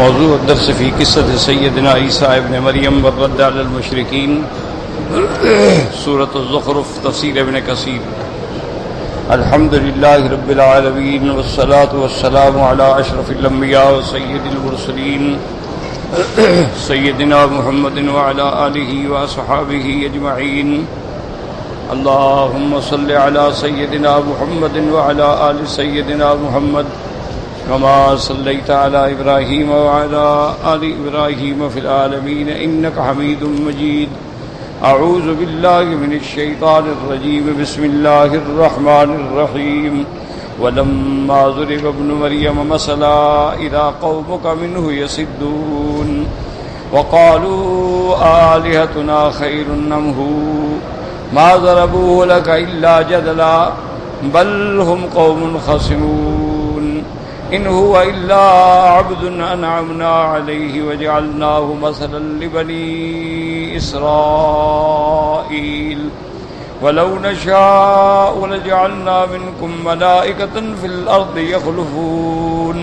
موضوع الدرس في قصة سيدنا عيسى ابن مريم والرد على المشركين، سورة الزخرف، تفسیر ابن کثیر۔ الحمد للہ رب العالمین والصلاة والسلام علی اشرف الانبیاء وسید المرسلین سیدنا محمد وعلى آلہ واصحابہ اجمعین۔ اللہم صل علی سیدنا محمد وعلى آل سیدنا محمد كما صليت على إبراهيم وعلى آل إبراهيم في العالمين إنك حميد مجيد۔ أعوذ بالله من الشيطان الرجيم، بسم الله الرحمن الرحيم۔ ولما ضرب ابن مريم مثلا إذا قومك منه يصدون وقالوا آلهتنا خير أم هو ما ضربوه لك إلا جدلا بل هم قوم خصمون۔ إن هو إلا عبد أنعمنا عليه وجعلناه مثلا لبني إسرائيل ولو نشاء لجعلنا منكم ملائكة في الأرض يخلفون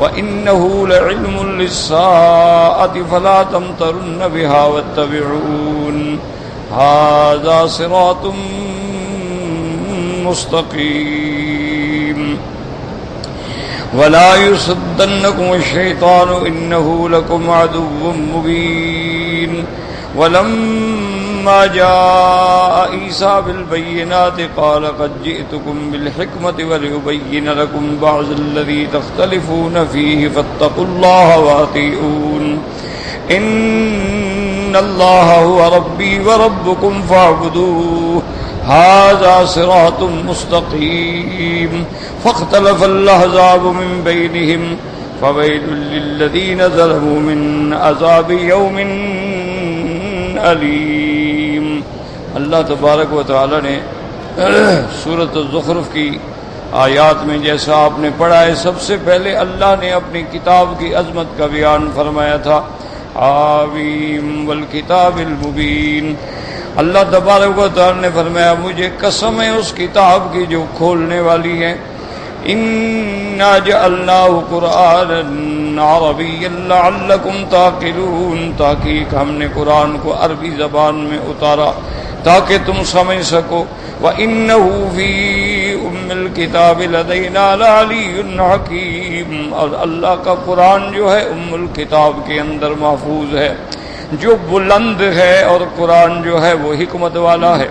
وإنه لعلم للساعة فلا تمترن بها واتبعون هذا صراط مستقيم ولا يصدنكم الشيطان إنه لكم عدو مبين۔ ولما جاء عيسى بالبينات قال قد جئتكم بالحكمة ولأبين لكم بعض الذي تختلفون فيه فاتقوا الله وأطيعون إن الله هو ربي وربكم فاعبدوه هذا صراط مستقيم۔ فاختلف الأحزاب من بينهم فويل للذين ظلموا من عذاب يوم أليم۔ اللہ تبارک و تعالی نے سورۃ الزخرف کی آیات میں جیسا آپ نے پڑھا ہے، سب سے پہلے اللہ نے اپنی کتاب کی عظمت کا بیان فرمایا تھا، حامیم والکتاب المبین۔ اللہ تبارک و تعالی نے فرمایا مجھے قسم ہے اس کتاب کی جو کھولنے والی ہے، اِنَّا جَعَلْنَاهُ قُرْآنًا عَرَبِيًّا لَعَلَّكُمْ تَعْقِلُونَ، تاکہ ہم نے قرآن کو عربی زبان میں اتارا تاکہ تم سمجھ سکو۔ وَإِنَّهُ فِي أُمِّ الْكِتَابِ لَدَيْنَا لَعَلِيٌّ حَكِيمٌ، اور اللہ کا قرآن جو ہے ام الکتاب کے اندر محفوظ ہے، جو بلند ہے، اور قرآن جو ہے وہ حکمت والا ہے۔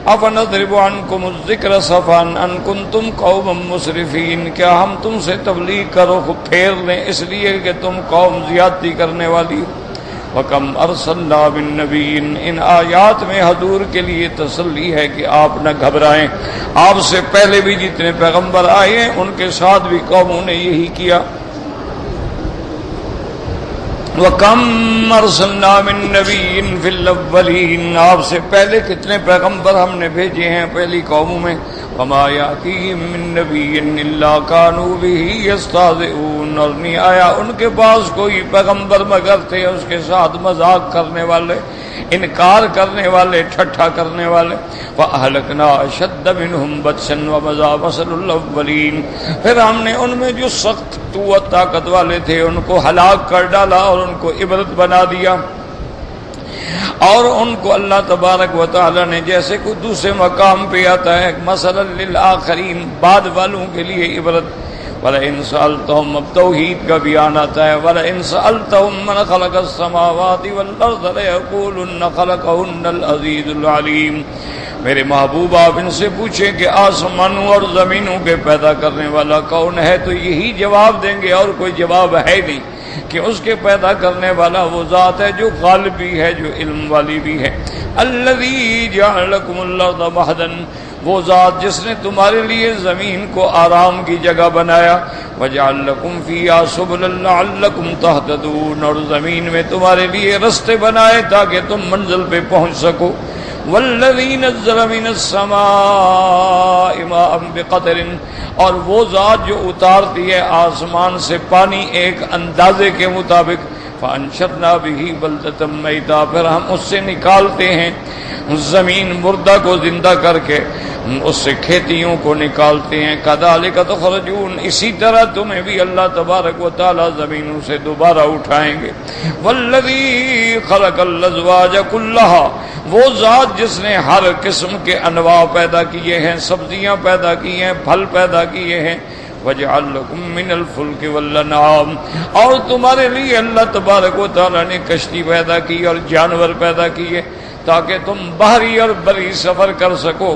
أَفَنَضْرِبُ عَنْكُمُ الذِّكْرَ صَفًا أَن كُنتُمْ قَوْمًا مُسْرِفِينَ، کیا ہم تم سے تبلیغ کرو پھیر لیں اس لیے کہ تم قوم زیادتی کرنے والی ہو۔ وَكَمْ أَرْسَلْنَا مِن نَّبِيٍّ، ان آیات میں حضور کے لیے تسلی ہے کہ آپ نہ گھبرائیں، آپ سے پہلے بھی جتنے پیغمبر آئے ہیں ان کے ساتھ بھی قوموں نے یہی کیا۔ وَكَمْ أَرْسَلْنَا مِن نَّبِيٍّ فِي الْأَوَّلِينَ، آپ سے پہلے کتنے پیغمبر ہم نے بھیجے ہیں پہلی قوموں میں۔ وَمَا يَأْتِيهِم مِّن نَّبِيٍّ إِلَّا كَانُوا بِهِ يَسْتَهْزِئُونَ، اور نہیں آیا ان کے پاس کوئی پیغمبر مگر تھے اس کے ساتھ مذاق کرنے والے، انکار کرنے والے، ٹھٹھا کرنے والے۔ وَأَهْلَكْنَا أَشَدَّ مِنْهُمْ بَطْشًا وَمَضَىٰ مَثَلُ الْأَوَّلِينَ، پھر ہم نے ان میں جو سخت قوت طاقت والے تھے ان کو ہلاک کر ڈالا اور ان کو عبرت بنا دیا۔ اور ان کو اللہ تبارک و تعالی نے جیسے کوئی دوسرے مقام پہ آتا ہے مثلا للآخرین، بعد والوں کے لیے عبرت۔ وَلَئِن سَأَلْتَهُمْ، اب توحید کا بیان آتا ہے، وَلَئِن سَأَلْتَهُمْ مَنْ خَلَقَ السَّمَاوَاتِ وَالْأَرْضَ لَيَقُولُنَّ خَلَقَهُنَّ الْعَزِيزُ الْعَلِيمُ، میرے محبوب آپ ان سے پوچھیں کہ آسمانوں اور زمینوں کے پیدا کرنے والا کون ہے، تو یہی جواب دیں گے اور کوئی جواب ہے نہیں کہ اس کے پیدا کرنے والا وہ ذات ہے جو غالب بھی ہے، جو علم والی بھی ہے۔ الذی جعل لکم الارض مہدا، وہ ذات جس نے تمہارے لیے زمین کو آرام کی جگہ بنایا۔ وجعل لکم فیہا سبلا لعلکم تہتدون، اور زمین میں تمہارے لیے رستے بنائے تاکہ تم منزل پہ پہنچ سکو۔ والذی نزل من السماء ماء بقدر، اور وہ ذات جو اتارتی ہے آسمان سے پانی ایک اندازے کے مطابق، فانشرنا به بلدۃ میتا، پھر ہم اس سے نکالتے ہیں زمین مردہ کو زندہ کر کے، اس سے کھیتیوں کو نکالتے ہیں، کذالک تخرجون، اسی طرح تمہیں بھی اللہ تبارک و تعالی زمینوں سے دوبارہ اٹھائیں گے۔ والذی خلق الازواج کلھا، وہ ذات جس نے ہر قسم کے انواع پیدا کیے ہیں، سبزیاں پیدا کی ہیں، پھل پیدا کیے ہیں، وَجَعَلْ لَكُم مِّنَ الْفُلْكِ وَالْأَنْعَامِ، اور تمہارے لیے اللہ تبارک و تعالی نے کشتی پیدا کی اور جانور پیدا کیے تاکہ تم بحری اور بری سفر کر سکو۔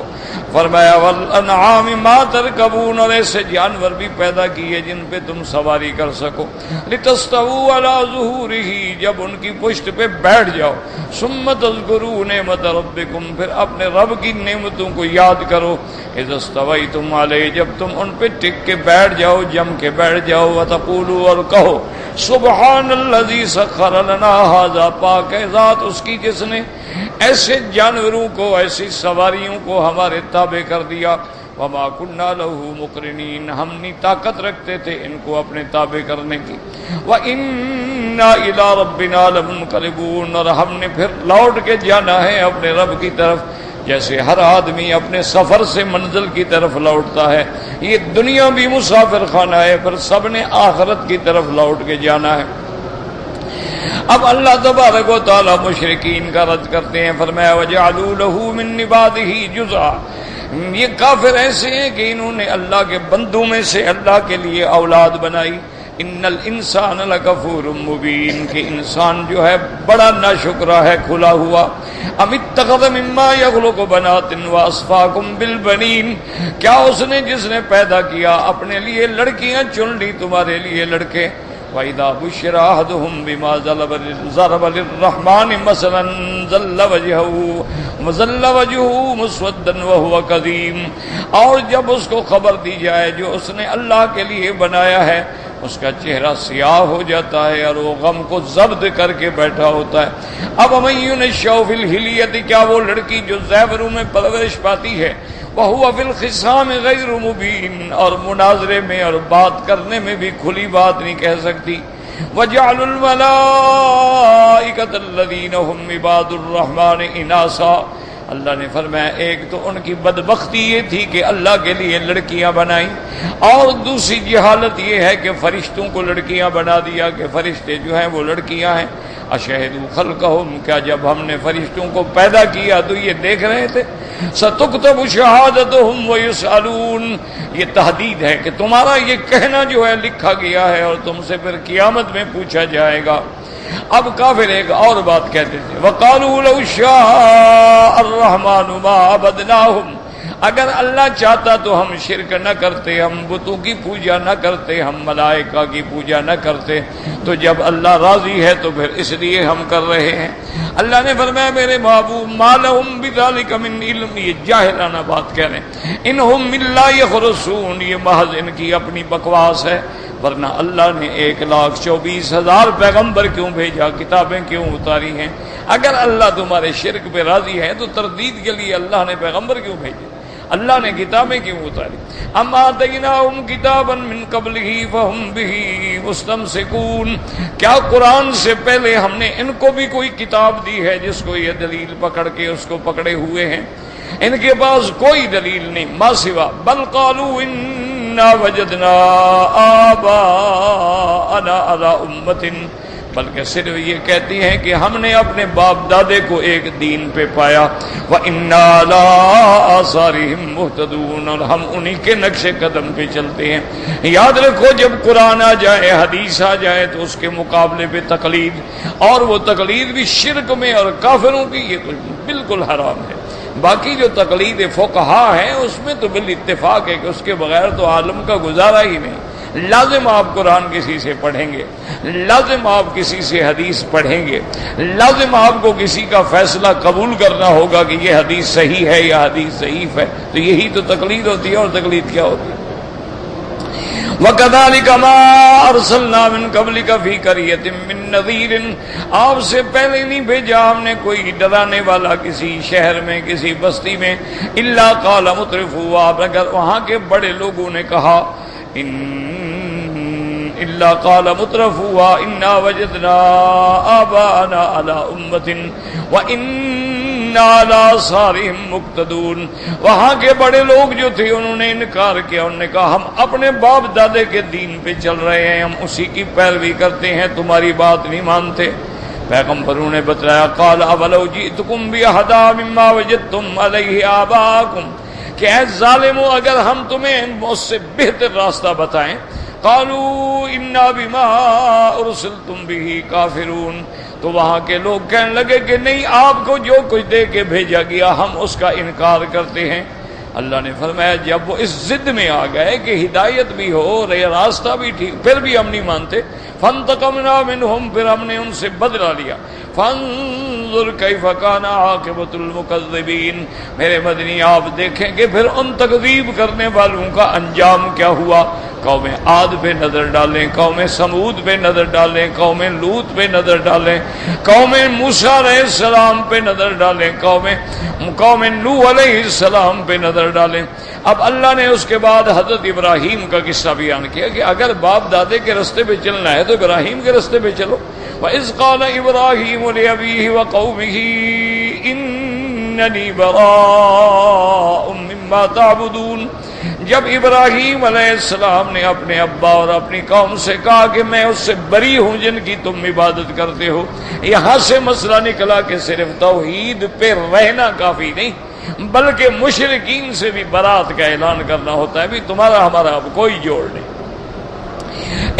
فرمایا وَالْأَنْعَامِ مَا تَرْكَبُونَ، اور ایسے جانور بھی پیدا کیے جن پہ تم سواری کر سکو، لِتَسْتَوُوا عَلَىٰ ظُهُورِهِ، جب ان کی پشت پہ بیٹھ جاؤ، ثُمَّ تَذْكُرُوا نِعْمَتَ رَبِّكُمْ، پھر اپنے رب کی نعمتوں کو یاد کرو، اِذَا اسْتَوَيْتُمْ عَلَيْهِ، جب تم ان پہ ٹک کے بیٹھ جاؤ، جم کے بیٹھ جاؤ، وَتَقُولُوا، اور کہو، سبحان الذی سخر لنا ھذا، پاک ہے ذات اس کی جس نے ایسے جانوروں کو، ایسی سواریوں کو ہمارے تابع کر دیا، وما كنا له مقرنین، ہم نہیں طاقت رکھتے تھے ان کو اپنے تابع کرنے کی، وَإِنَّا إِلَىٰ رَبِّنَا لَمُنقَلِبُونَ، اور ہم نے پھر لوٹ کے جانا ہے اپنے رب کی طرف، جیسے ہر آدمی اپنے سفر سے منزل کی طرف لوٹتا ہے، یہ دنیا بھی مسافر خانہ ہے، پھر سب نے آخرت کی طرف لوٹ کے جانا ہے۔ اب اللہ تبارک و تعالی مشرکین کا رد کرتے ہیں، فرمایا وَجَعَلُوا لَهُ مِن عِبَادِهِ جُزْءًا، یہ کافر ایسے ہیں کہ انہوں نے اللہ کے بندوں میں سے اللہ کے لیے اولاد بنائی۔ ان الانسان لکفور مبین، کہ انسان جو ہے بڑا ناشکرا ہے، کھلا ہوا۔ ام اتخذ مما یخلق بنات واصفاکم بالبنین، کیا اس نے جس نے پیدا کیا اپنے لیے لڑکیاں چن لی تمہارے لیے لڑکے؟ وَإِذَا بُشِّرَ أَحَدُهُم بِمَا ضَرَبَ لِلرَّحْمَٰنِ مَثَلًا ظَلَّ وَجْهُهُ مُسْوَدًّا وَهُوَ كَظِيمٌ، اور جب اس کو خبر دی جائے جو اس نے اللہ کے لیے بنایا ہے، اس کا چہرہ سیاہ ہو جاتا ہے اور وہ غم کو ضبط کر کے بیٹھا ہوتا ہے۔ اب وَمَن يُنَشَّأُ فِي الْحِلْيَةِ، کیا وہ لڑکی جو زیوروں میں پرورش پاتی ہے، وَهُوَ فِي الْخِصَامِ غَيْرُ مُبِينٍ، اور مناظرے میں اور بات کرنے میں بھی کھلی بات نہیں کہہ سکتی۔ وَجَعَلُوا الْمَلَائِكَةَ الَّذِينَ هُمْ عِبَادُ الرَّحْمَٰنِ إِنَاثًا، اللہ نے فرمایا ایک تو ان کی بدبختی یہ تھی کہ اللہ کے لیے لڑکیاں بنائیں، اور دوسری جہالت یہ ہے کہ فرشتوں کو لڑکیاں بنا دیا کہ فرشتے جو ہیں وہ لڑکیاں ہیں۔ اشہدوا خلقہم، کیا جب ہم نے فرشتوں کو پیدا کیا تو یہ دیکھ رہے تھے؟ ستکتب شہادتہم ویسألون، یہ تحدید ہے کہ تمہارا یہ کہنا جو ہے لکھا گیا ہے اور تم سے پھر قیامت میں پوچھا جائے گا۔ اب کافر ایک اور بات کہتے تھے، وَقَالُوا لَوْ شَاءَ الرَّحْمَٰنُ مَا عَبَدْنَاهُمْ، اگر اللہ چاہتا تو ہم شرک نہ کرتے، ہم بتوں کی پوجا نہ کرتے، ہم ملائکہ کی پوجا نہ کرتے، تو جب اللہ راضی ہے تو پھر اس لیے ہم کر رہے ہیں۔ اللہ نے فرمایا میرے محبوب مَا لَهُم بِذَلِكَ مِنْ عِلْمٍ، یہ جاہلانہ بات کہہ رہے ہیں، اِنْهُمْ إِلَّا يَخْرُصُونَ، یہ محض ان کی اپنی بکواس ہے، ورنہ اللہ نے 1,24,000 پیغمبر کیوں بھیجا، کتابیں کیوں اتاری ہیں؟ اگر اللہ تمہارے شرک پہ راضی ہے تو تردید کے لیے اللہ نے پیغمبر کیوں بھیجے، اللہ نے کتابیں کیوں اتاری؟ اما آتیناہم کتابا من قبلہ فہم بہ مستمسکون، کیا قرآن سے پہلے ہم نے ان کو بھی کوئی کتاب دی ہے جس کو یہ دلیل پکڑ کے اس کو پکڑے ہوئے ہیں؟ ان کے پاس کوئی دلیل نہیں، ما سوا بل قالوا انا وجدنا آباءنا علی امۃ، بلکہ صرف یہ کہتی ہیں کہ ہم نے اپنے باپ دادے کو ایک دین پہ پایا، وَإِنَّا عَلَىٰ آثَارِهِم مُهْتَدُونَ، اور ہم انہی کے نقش قدم پہ چلتے ہیں۔ یاد رکھو جب قرآن آ جائے، حدیث آ جائے تو اس کے مقابلے پہ تقلید، اور وہ تقلید بھی شرک میں اور کافروں کی، یہ تو بالکل حرام ہے۔ باقی جو تقلید فقہا ہے اس میں تو بالاتفاق ہے کہ اس کے بغیر تو عالم کا گزارا ہی نہیں۔ لازم آپ قرآن کسی سے پڑھیں گے، لازم آپ کسی سے حدیث پڑھیں گے، لازم آپ کو کسی کا فیصلہ قبول کرنا ہوگا کہ یہ حدیث صحیح ہے یا حدیث ضعیف ہے، تو یہی تو تقلید ہوتی ہے، اور تقلید کیا ہوتی ہے؟ وَكَذَلِكَ مَا أَرْسَلْنَا مِن قَبْلِكَ فِي قَرْيَةٍ مِّن نَذِيرٍ، آپ سے پہلے نہیں بھیجا ہم نے کوئی ڈرانے والا کسی شہر میں کسی بستی میں، إِلَّا قَالَ مُتْرِفُوهَا، مگر وہاں کے بڑے لوگوں نے کہا إِلَّا قَالَ مُتْرَفُوهَا إِنَّا وَجَدْنَا آبَاءَنَا عَلَىٰ أُمَّةٍ وَإِنَّا عَلَىٰ آثَارِهِم مُقْتَدُونَ، وہاں کے بڑے لوگ جو تھے انہوں نے انکار کیا، انہوں نے کہا ہم اپنے باپ دادے کے دین پہ چل رہے ہیں، ہم اسی کی پیروی کرتے ہیں، تمہاری بات نہیں مانتے۔ پیغمبروں نے بتلایا قال اولو جئتکم بأہدىٰ مما وجدتم علیہ آباءکم، کہ اے ظالمو اگر ہم تمہیں اس سے بہتر راستہ بتائیں، قالوا انا بما ارسلتم به کافرون، تو وہاں کے لوگ کہنے لگے کہ نہیں، آپ کو جو کچھ دے کے بھیجا گیا ہم اس کا انکار کرتے ہیں۔ اللہ نے فرمایا جب وہ اس ضد میں آ گئے کہ ہدایت بھی ہو راستہ بھی ٹھیک، پھر بھی ہم نہیں مانتے، فانتقمنا منہم، پھر ہم نے ان سے بدلہ لیا۔ فانظر کیف کان عاقبۃ المکذبین، میرے مدنی آپ دیکھیں کہ پھر ان تکذیب کرنے والوں کا انجام کیا ہوا۔ قوم عاد پہ نظر ڈالیں، قوم سمود پہ نظر ڈالیں، قوم لوط پہ نظر ڈالیں، قوم موسیٰ علیہ السلام پہ نظر ڈالیں، قوم نوح علیہ السلام پہ نظر ڈالیں۔ اب اللہ نے اس کے بعد حضرت ابراہیم کا قصہ بیان کیا کہ اگر باپ دادے کے رستے پہ چلنا ہے تو ابراہیم کے رستے پہ چلو۔ وَإِذْ قَالَ إِبْرَاهِيمُ لِأَبِيهِ وَقَوْمِهِ إِنَّنِي بَرَاءٌ مِّمَّا تَعْبُدُونَ، جب ابراہیم علیہ السلام نے اپنے ابا اور اپنی قوم سے کہا کہ میں اس سے بری ہوں جن کی تم عبادت کرتے ہو، یہاں سے مسئلہ نکلا کہ صرف توحید پہ رہنا کافی نہیں بلکہ مشرکین سے بھی برات کا اعلان کرنا ہوتا ہے، بھی تمہارا ہمارا اب کوئی جوڑ نہیں۔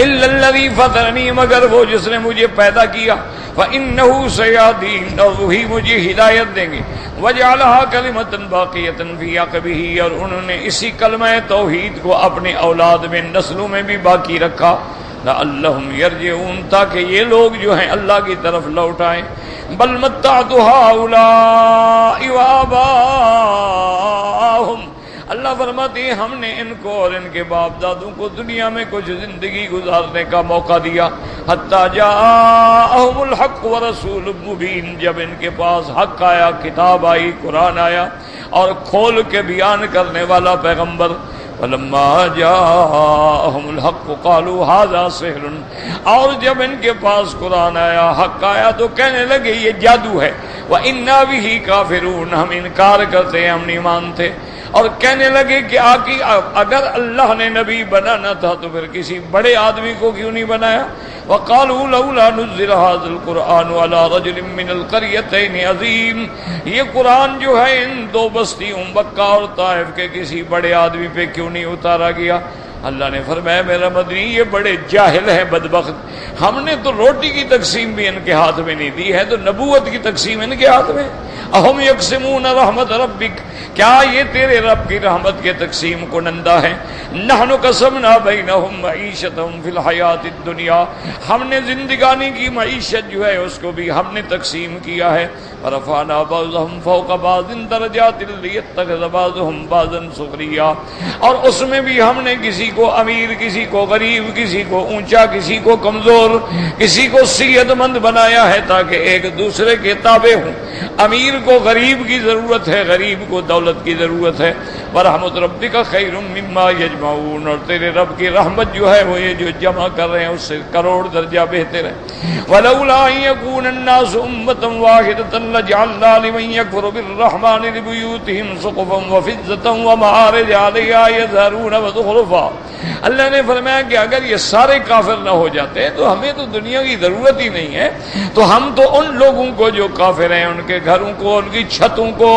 الا الذی فطرنی، مگر وہ جس نے مجھے پیدا کیا، فإنہ سیہدین، اور وہی مجھے ہدایت دیں گے، وجعلھا کلمۃ باقیۃ فی عقبہ، اور انہوں نے اسی کلمہ توحید کو اپنے اولاد میں نسلوں میں بھی باقی رکھا، لعلہم یرجعون، تاکہ یہ لوگ جو ہیں اللہ کی طرف لوٹ آئیں۔ بل متعت ہؤلاء وآباءہم، اللہ فرماتے ہیں ہم نے ان کو اور ان کے باپ دادوں کو دنیا میں کچھ زندگی گزارنے کا موقع دیا، حتیٰ جاءہم الحق ورسول مبین، جب ان کے پاس حق آیا، کتاب آئی، قرآن آیا اور کھول کے بیان کرنے والا پیغمبر۔ فلما جاءہم الحق قالوا ھذا سحر، اور جب ان کے پاس قرآن آیا، حق آیا، تو کہنے لگے یہ جادو ہے، وَإِنَّا بِهِ كَافِرُونَ، ہم انکار کرتے ہیں، ہم نہیں مانتے، اور کہنے لگے کہ اگر اللہ نے نبی بنانا تھا تو پھر کسی بڑے آدمی کو کیوں نہیں بنایا۔ وَقَالُوا لَوْلَا نُزِّلَ هَذَا الْقُرْآنُ عَلَىٰ رَجُلٍ مِّنَ الْقَرْيَتَيْنِ عَظِيمٍ، یہ قرآن جو ہے ان دو بستیوں مکہ اور طائف کے کسی بڑے آدمی پہ کیوں نہیں اتارا گیا؟ اللہ نے فرمایا میرا مدنی یہ بڑے جاہل ہیں بدبخت، ہم نے تو روٹی کی تقسیم بھی ان کے ہاتھ میں نہیں دی ہے، تو نبوت کی تقسیم ان کے ہاتھ میں۔ اہم یقسمون رحمت ربک، کیا یہ تیرے رب کی رحمت کے تقسیم کنندہ ہیں؟ نحن قسمنا بینہم معیشتہم فی الحیات الدنیا، ہم نے زندگانی کی معیشت جو ہے اس کو بھی ہم نے تقسیم کیا ہے۔ ورفعنا بعضهم فوق بعض درجات لیتخذ بعضهم بعضا سخریا، اور اس میں بھی ہم نے کسی کو امیر، کسی کو غریب، کسی کو اونچا، کسی کو کمزور، کسی کو صحت مند بنایا ہے تاکہ ایک دوسرے کے تابع ہوں۔ امیر کو غریب کی ضرورت ہے، غریب کو دولت کی ضرورت ہے۔ ورحمت ربک خیر مما یجمعون، اور تیرے رب کی رحمت جو ہے وہ یہ جو جمع کر رہے ہیں اس سے کروڑ درجہ بہتر ہے۔ ولولا ان یکون الناس امۃ واحدۃ لجعلنا لمن یکفر بالرحمن لبیوتہم سقفا وفضۃ ومعارج علیہا یظہرون وزخرفا، اللہ نے فرمایا کہ اگر یہ سارے کافر نہ ہو جاتے تو ہمیں تو دنیا کی ضرورت ہی نہیں ہے، تو ہم تو ان لوگوں کو جو کافر ہیں ان کے گھروں کو، ان کی چھتوں کو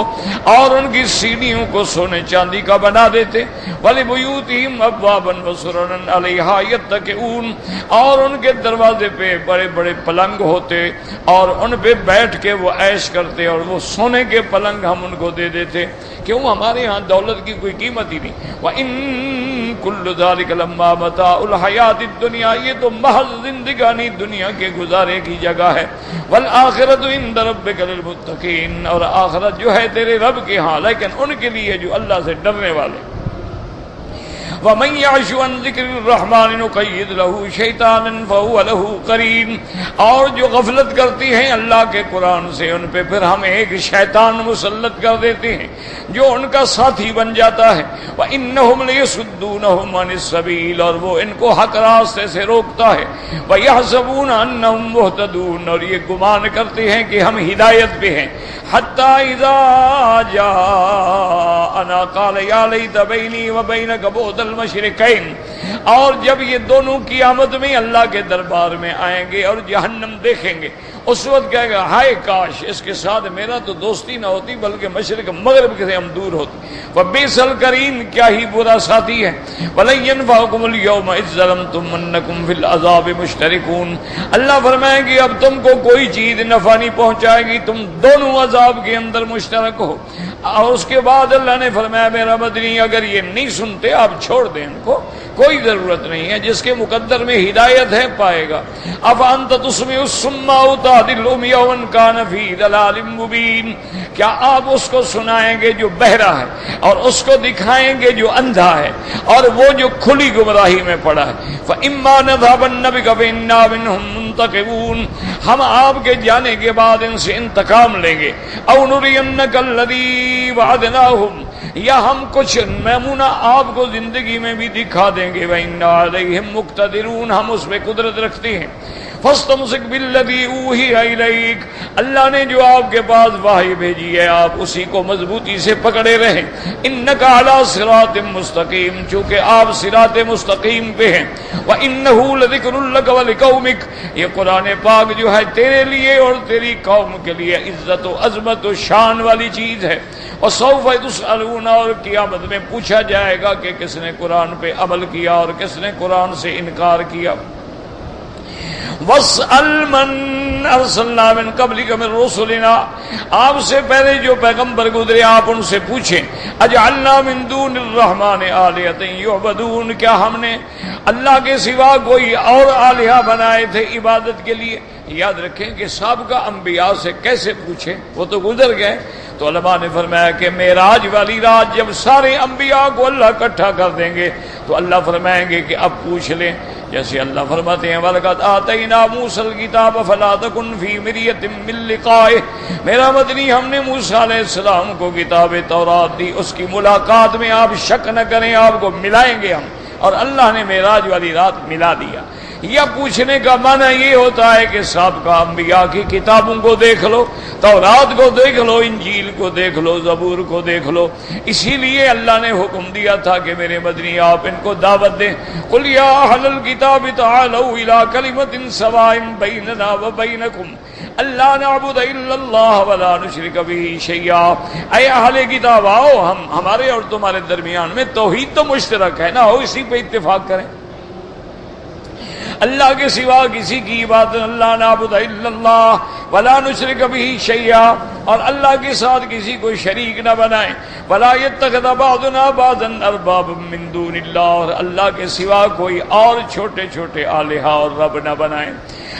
اور ان کی سیڑھیوں کو سونے چاندی کا بنا دیتے۔ وَلِبُيُوتِهِمْ أَبْوَابًا وَسُرُرًا عَلَيْهَا يَتَّكِئُونَ، اور ان کے دروازے پہ بڑے بڑے پلنگ ہوتے اور ان پہ بیٹھ کے وہ عیش کرتے، اور وہ سونے کے پلنگ ہم ان کو دے دیتے۔ کیوں؟ ہمارے ہاں دولت کی کوئی قیمت ہی نہیں۔ وَإِن كُلُّ ذَلِكَ لَمَّا مَتَاعُ الْحَيَاةِ الدُّنْيَا، یہ تو محض زندگانی دنیا کے گزارے کی جگہ ہے۔ وَالْآخِرَةُ عِندَ رَبِّكَ لِلْمُتَّقِينَ، اور آخرت جو ہے تیرے رب کے ہاں لیکن ان کے لیے جو اللہ سے ڈرنے والے۔ وَمَن يَعْشُ عَن ذِكْرِ الرَّحْمَٰنِ نُقَيِّضْ لَهُ شَيْطَانًا فَهُوَ لَهُ قَرِينٌ، اور جو غفلت کرتی ہیں اللہ کے قرآن سے ان پہ پھر ہم ایک شیطان مسلط کر دیتے ہیں جو ان کا ساتھی بن جاتا ہے۔ وَإِنَّهُمْ لَيَصُدُّونَهُمْ عَنِ السَّبِيلِ، اور وہ ان کو حق راستے سے روکتا ہے۔ وَيَحْسَبُونَ أَنَّهُمْ مُهْتَدُونَ، اور یہ گمان کرتے ہیں کہ ہم ہدایت پہ ہیں۔ حَتَّى إِذَا جَاءَنَا قَالَ يَا لَيْتَ بَيْنِي وَبَيْنَكَ بُعْدَ الْمَشْرِقَيْنِ، اور جب یہ دونوں قیامت میں اللہ کے دربار میں آئیں گے اور جہنم دیکھیں گے، اس وقت کہے گا ہائے کاش اس کے ساتھ میرا تو دوستی نہ ہوتی بلکہ مشرق مغرب سے ہم دور ہوتے۔ وَبِئْسَ الْقَرِینُ، کیا ہی برا ساتھی ہے۔ وَلَن يَنفَعَكُمُ الْيَوْمَ إِذ ظَّلَمْتُمْ أَنَّكُمْ فِي الْعَذَابِ مُشْتَرِكُونَ، اللہ فرمائیں گے اب تم کو کوئی چیز نفع نہیں پہنچائے گی، تم دونوں عذاب کے اندر مشترک ہو۔ اور اس کے بعد اللہ نے فرمایا میرا مدنی اگر یہ نہیں سنتے آپ چھوڑ دیں ان کو، کوئی ضرورت نہیں ہے، جس کے مقدر میں ہدایت ہے پائے گا۔ أَفَأَنْتَ تُسْمِعُ الصُّمَّ أَوْ تَهْدِي الْعُمْيَ وَإِنْ كَانَ فِي ضَلَالٍ مُّبِينٍ، کیا آپ اس کو سنائیں گے جو بہرا ہے اور اس کو دکھائیں گے جو اندھا ہے اور وہ جو کھلی گمراہی میں پڑا ہے۔ فَإِمَّا نَذْهَبَنَّ بِكَ فَإِنَّا مِنْهُمْ مُنْتَقِمُونَ، ہم آپ کے جانے کے بعد ان سے انتقام لیں گے۔ أَوْ نُرِيَنَّكَ الَّذِي وَعَدْنَاهُمْ، یا ہم کچھ نمونہ آپ کو زندگی میں بھی دکھا دیں گے۔ وَإِنَّا عَلَيْهِمْ مُقْتَدِرُونَ، ہم اس پہ قدرت رکھتے ہیں۔ فَاسْتَمْسِكْ بِالَّذِي أُوحِيَ إِلَيْكَ، اللہ نے جو آپ کے پاس وحی بھیجی ہے آپ اسی کو مضبوطی سے پکڑے رہیں۔ إِنَّكَ عَلَىٰ صِرَاطٍ مُسْتَقِيمٍ، چونکہ آپ صراط مستقیم پہ ہیں۔ وَإِنَّهُ لَذِكْرٌ لَكَ وَلِقَوْمِكَ، یہ قرآن پاک جو ہے تیرے لیے اور تیری قوم کے لیے عزت و عظمت و شان والی چیز ہے۔ وَسَوْفَ تُسْأَلُونَ، اور قیامت میں پوچھا جائے گا کہ کس نے قرآن پہ عمل کیا اور کس نے قرآن سے انکار کیا۔ وَاسْأَلْ مَنْ أَرْسَلْنَا مِنْ قَبْلِكَ مِنْ رُسُلِنَا، آپ سے پہلے جو پیغمبر گزرے آپ ان سے پوچھیں۔ أَجْعَلْنَا مِنْ دُونِ الرَّحْمَنِ آلِهَةً يُعْبَدُونَ، کیا ہم نے اللہ کے سوا کوئی اور آلہہ بنائے تھے عبادت کے لیے؟ یاد رکھیں کہ سابقہ انبیاء سے کیسے پوچھیں، وہ تو گزر گئے۔ تو علماء نے فرمایا کہ معراج والی رات جب سارے انبیاء کو اللہ اکٹھا کر دیں گے تو اللہ فرمائیں گے کہ اب پوچھ لیں، جیسے اللہ فرماتے ہیں وَلَقَدْ آتَيْنَا مُوسَى الْكِتَابَ فَلَا تَكُنْ فِي مِرْيَةٍ مِّن لِقَائِهِ، میرا مدنی ہم نے موسیٰ علیہ السلام کو کتاب تورات دی، اس کی ملاقات میں آپ شک نہ کریں، آپ کو ملائیں گے ہم، اور اللہ نے معراج والی رات ملا دیا۔ یا پوچھنے کا معنی یہ ہوتا ہے کہ سابقہ انبیاء کی کتابوں کو دیکھ لو، تورات کو دیکھ لو، انجیل کو دیکھ لو، زبور کو دیکھ لو۔ اسی لیے اللہ نے حکم دیا تھا کہ میرے مدنی آپ ان کو دعوت دیں۔ قُلْ يَا أَهْلَ الْكِتَابِ تَعَالَوْا إِلَىٰ كَلِمَةٍ سَوَاءٍ بَيْنَنَا وَبَيْنَكُمْ أَلَّا نَعْبُدَ إِلَّا اللَّهَ وَلَا نُشْرِكَ بِهِ شَيْئًا، اے اہل کتاب آؤ، ہمارے اور تمہارے درمیان میں توحید تو مشترک ہے نا، ہو اسی پہ اتفاق کریں، اللہ کے سوا کسی کی عبادت، اللہ نعبد الا اللہ ولا نشرک بہ شیئا، اور اللہ کے ساتھ کسی کو شریک نہ بنائیں، ولا یتخذ بعضنا بعضا اربابا من دون اللہ، اور اللہ کے سوا کوئی اور چھوٹے چھوٹے الہہ اور رب نہ بنائیں۔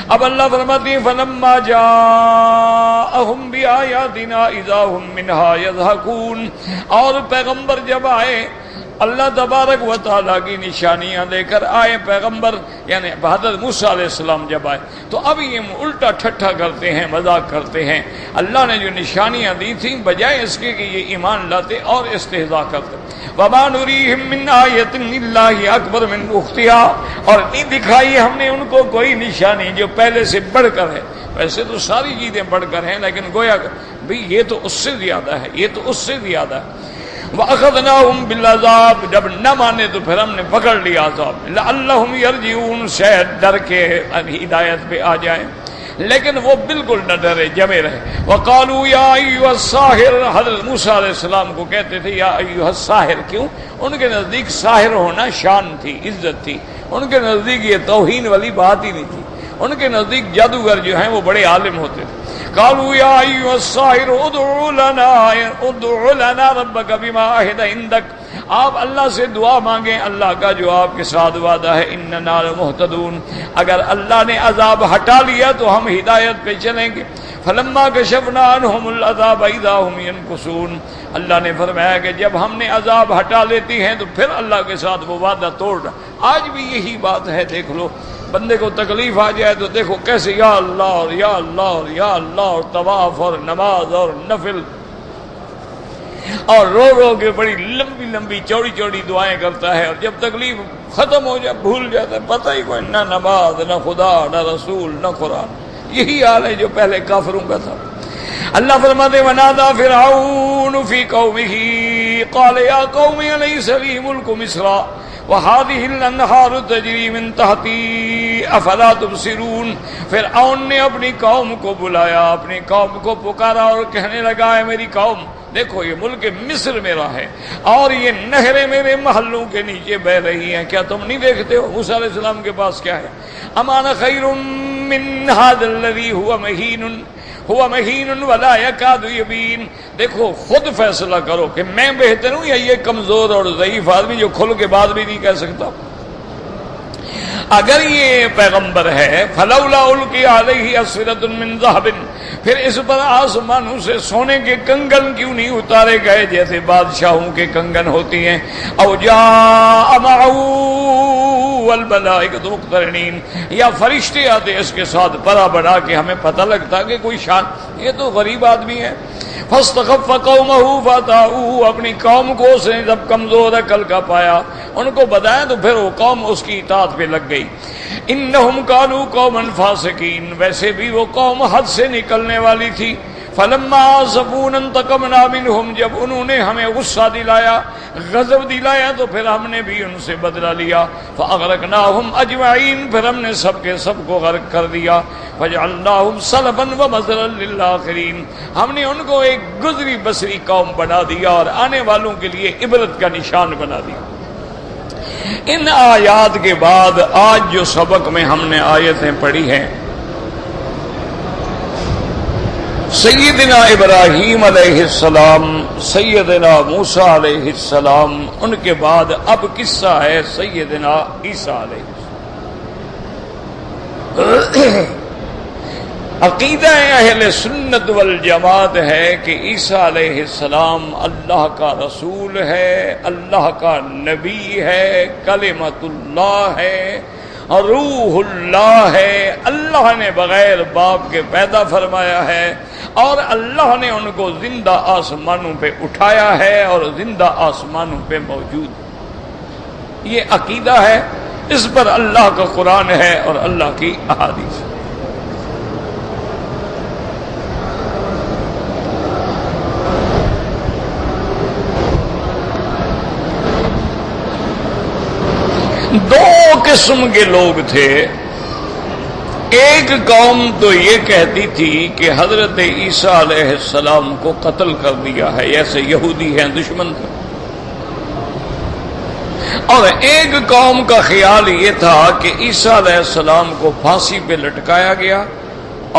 اب اللہ فرماتے ہیں فلما جاءہم بآیاتنا اذا ہم منہا یضحکون، اور پیغمبر جب آئے اللہ تبارک و تعالیٰ کی نشانیاں لے کر آئے، پیغمبر یعنی حضرت موسیٰ علیہ السلام جب آئے تو اب یہ الٹا ٹھٹھا کرتے ہیں، مذاق کرتے ہیں۔ اللہ نے جو نشانیاں دی تھیں بجائے اس کے کہ یہ ایمان لاتے اور استہزاء کرتے۔ وَمَا نُرِيهِم مِّنْ آیَةٍ إِلَّا هِیَ أَکْبَرُ مِنْ أُخْتِهَا، اور نہیں دکھائی ہم نے ان کو کوئی نشانی جو پہلے سے بڑھ کر ہے۔ ویسے تو ساری چیزیں بڑھ کر ہیں لیکن گویا بھئی یہ تو اس سے زیادہ ہے، یہ تو اس سے زیادہ ہے۔ وَأَخَذْنَاهُمْ بِالْعَذَابِ، جب نہ مانے تو پھر ہم نے پکڑ لیا عذاب، لَعَلَّهُمْ يَرْجِعُونَ، شاید ڈر کے ہدایت پہ آ جائیں، لیکن وہ بالکل نہ ڈرے، جمے رہے۔ وَقَالُوا يَا أَيُّهَا السَّاحِرُ، حضرت موسیٰ علیہ السلام کو کہتے تھے یا أَيُّهَا السَّاحِرُ، کیوں؟ ان کے نزدیک ساحر ہونا شان تھی، عزت تھی، ان کے نزدیک یہ توہین والی بات ہی نہیں تھی، ان کے نزدیک جادوگر جو ہیں وہ بڑے عالم ہوتے تھے۔ قالوا يا أيها الساحر ادع لنا ربك بما عهد عندك، آپ اللہ سے دعا مانگیں اللہ کا جو آپ کے ساتھ وعدہ ہے، اننا لمہتدون، اگر اللہ نے عذاب ہٹا لیا تو ہم ہدایت پہ چلیں گے۔ فلما کشفنا عنہم العذاب اذا هم ينكثون، اللہ نے فرمایا کہ جب ہم نے عذاب ہٹا لیتی ہیں تو پھر اللہ کے ساتھ وہ وعدہ توڑ رہا۔ آج بھی یہی بات ہے، دیکھ لو بندے کو تکلیف آ جائے تو دیکھو کیسے یا اللہ اور یا اللہ اور یا اللہ اور طواف اور نماز اور نفل اور رو رو کے بڑی لمبی لمبی چوڑی چوڑی دعائیں کرتا ہے، اور جب تکلیف ختم ہو جائے بھول جاتا ہے، پتہ ہی کوئی نہ نماز نہ خدا نہ رسول نہ قرآن۔ یہی حال ہے جو پہلے کافروں کا تھا۔ اللہ فرماتے ونادى فرعون في قومه قال يا قوم أليس لي ملك مصر وهذه الأنهار تجري من تحتي أفلا تبصرون۔ فرعون نے اپنی قوم کو بلایا، اپنی قوم کو پکارا اور کہنے لگا ہے میری قوم دیکھو یہ ملک مصر میرا ہے اور یہ نہریں میرے محلوں کے نیچے بہ رہی ہیں، کیا تم نہیں دیکھتے ہو؟ موسیٰ علیہ السلام کے پاس کیا ہے؟ أم أنا خير من هذا الذي هو مہین ولا يكاد يبين۔ دیکھو خود فیصلہ کرو کہ میں بہتر ہوں یا یہ کمزور اور ضعیف آدمی جو کھل کے بات بھی نہیں کہہ سکتا۔ اگر یہ پیغمبر ہے فلولا القی علیہ اسورۃ من ذہب، پھر اس پر آسمانوں سے سونے کے کنگن کیوں نہیں اتارے گئے جیسے بادشاہوں کے کنگن ہوتی ہیں؟ او جاء معه والملائکۃ مقترنین، یا فرشتے آتے اس کے ساتھ بڑا بنا کے ہمیں پتہ لگتا کہ کوئی شان، یہ تو غریب آدمی ہے۔ فاستخف قومه فاتاؤه، اپنی قوم کو اس نے جب کمزور عقل کا پایا ان کو بتایا تو پھر وہ قوم اس کی اطاعت پہ لگ گئی۔ انہم کانوا قوما فاسقین، ویسے بھی وہ قوم حد سے نکلنے والی تھی۔ فلما آسفونا انتقمنا منہم، جب انہوں نے ہمیں غصہ دلایا غضب دلایا تو پھر ہم نے بھی ان سے بدلہ لیا۔ فاغرقناہم اجمعین، پھر ہم نے سب کے سب کو غرق کر دیا۔ فجعلناہم سلفا ومثلا للآخرین، ہم نے ان کو ایک گزری بسری قوم بنا دیا اور آنے والوں کے لیے عبرت کا نشان بنا دیا۔ ان آیات کے بعد آج جو سبق میں ہم نے آیتیں پڑھی ہیں، سیدنا ابراہیم علیہ السلام، سیدنا موسیٰ علیہ السلام، ان کے بعد اب قصہ ہے سیدنا عیسیٰ علیہ السلام۔ عقیدہ اہل سنت والجماعت ہے کہ عیسیٰ علیہ السلام اللہ کا رسول ہے، اللہ کا نبی ہے، کلمۃ اللہ ہے، روح اللہ ہے، اللہ نے بغیر باپ کے پیدا فرمایا ہے اور اللہ نے ان کو زندہ آسمانوں پہ اٹھایا ہے اور زندہ آسمانوں پہ موجود۔ یہ عقیدہ ہے، اس پر اللہ کا قرآن ہے اور اللہ کی احادیث۔ دو قسم کے لوگ تھے، ایک قوم تو یہ کہتی تھی کہ حضرت عیسیٰ علیہ السلام کو قتل کر دیا ہے، ایسے یہودی ہیں دشمن تھے، اور ایک قوم کا خیال یہ تھا کہ عیسیٰ علیہ السلام کو پھانسی پہ لٹکایا گیا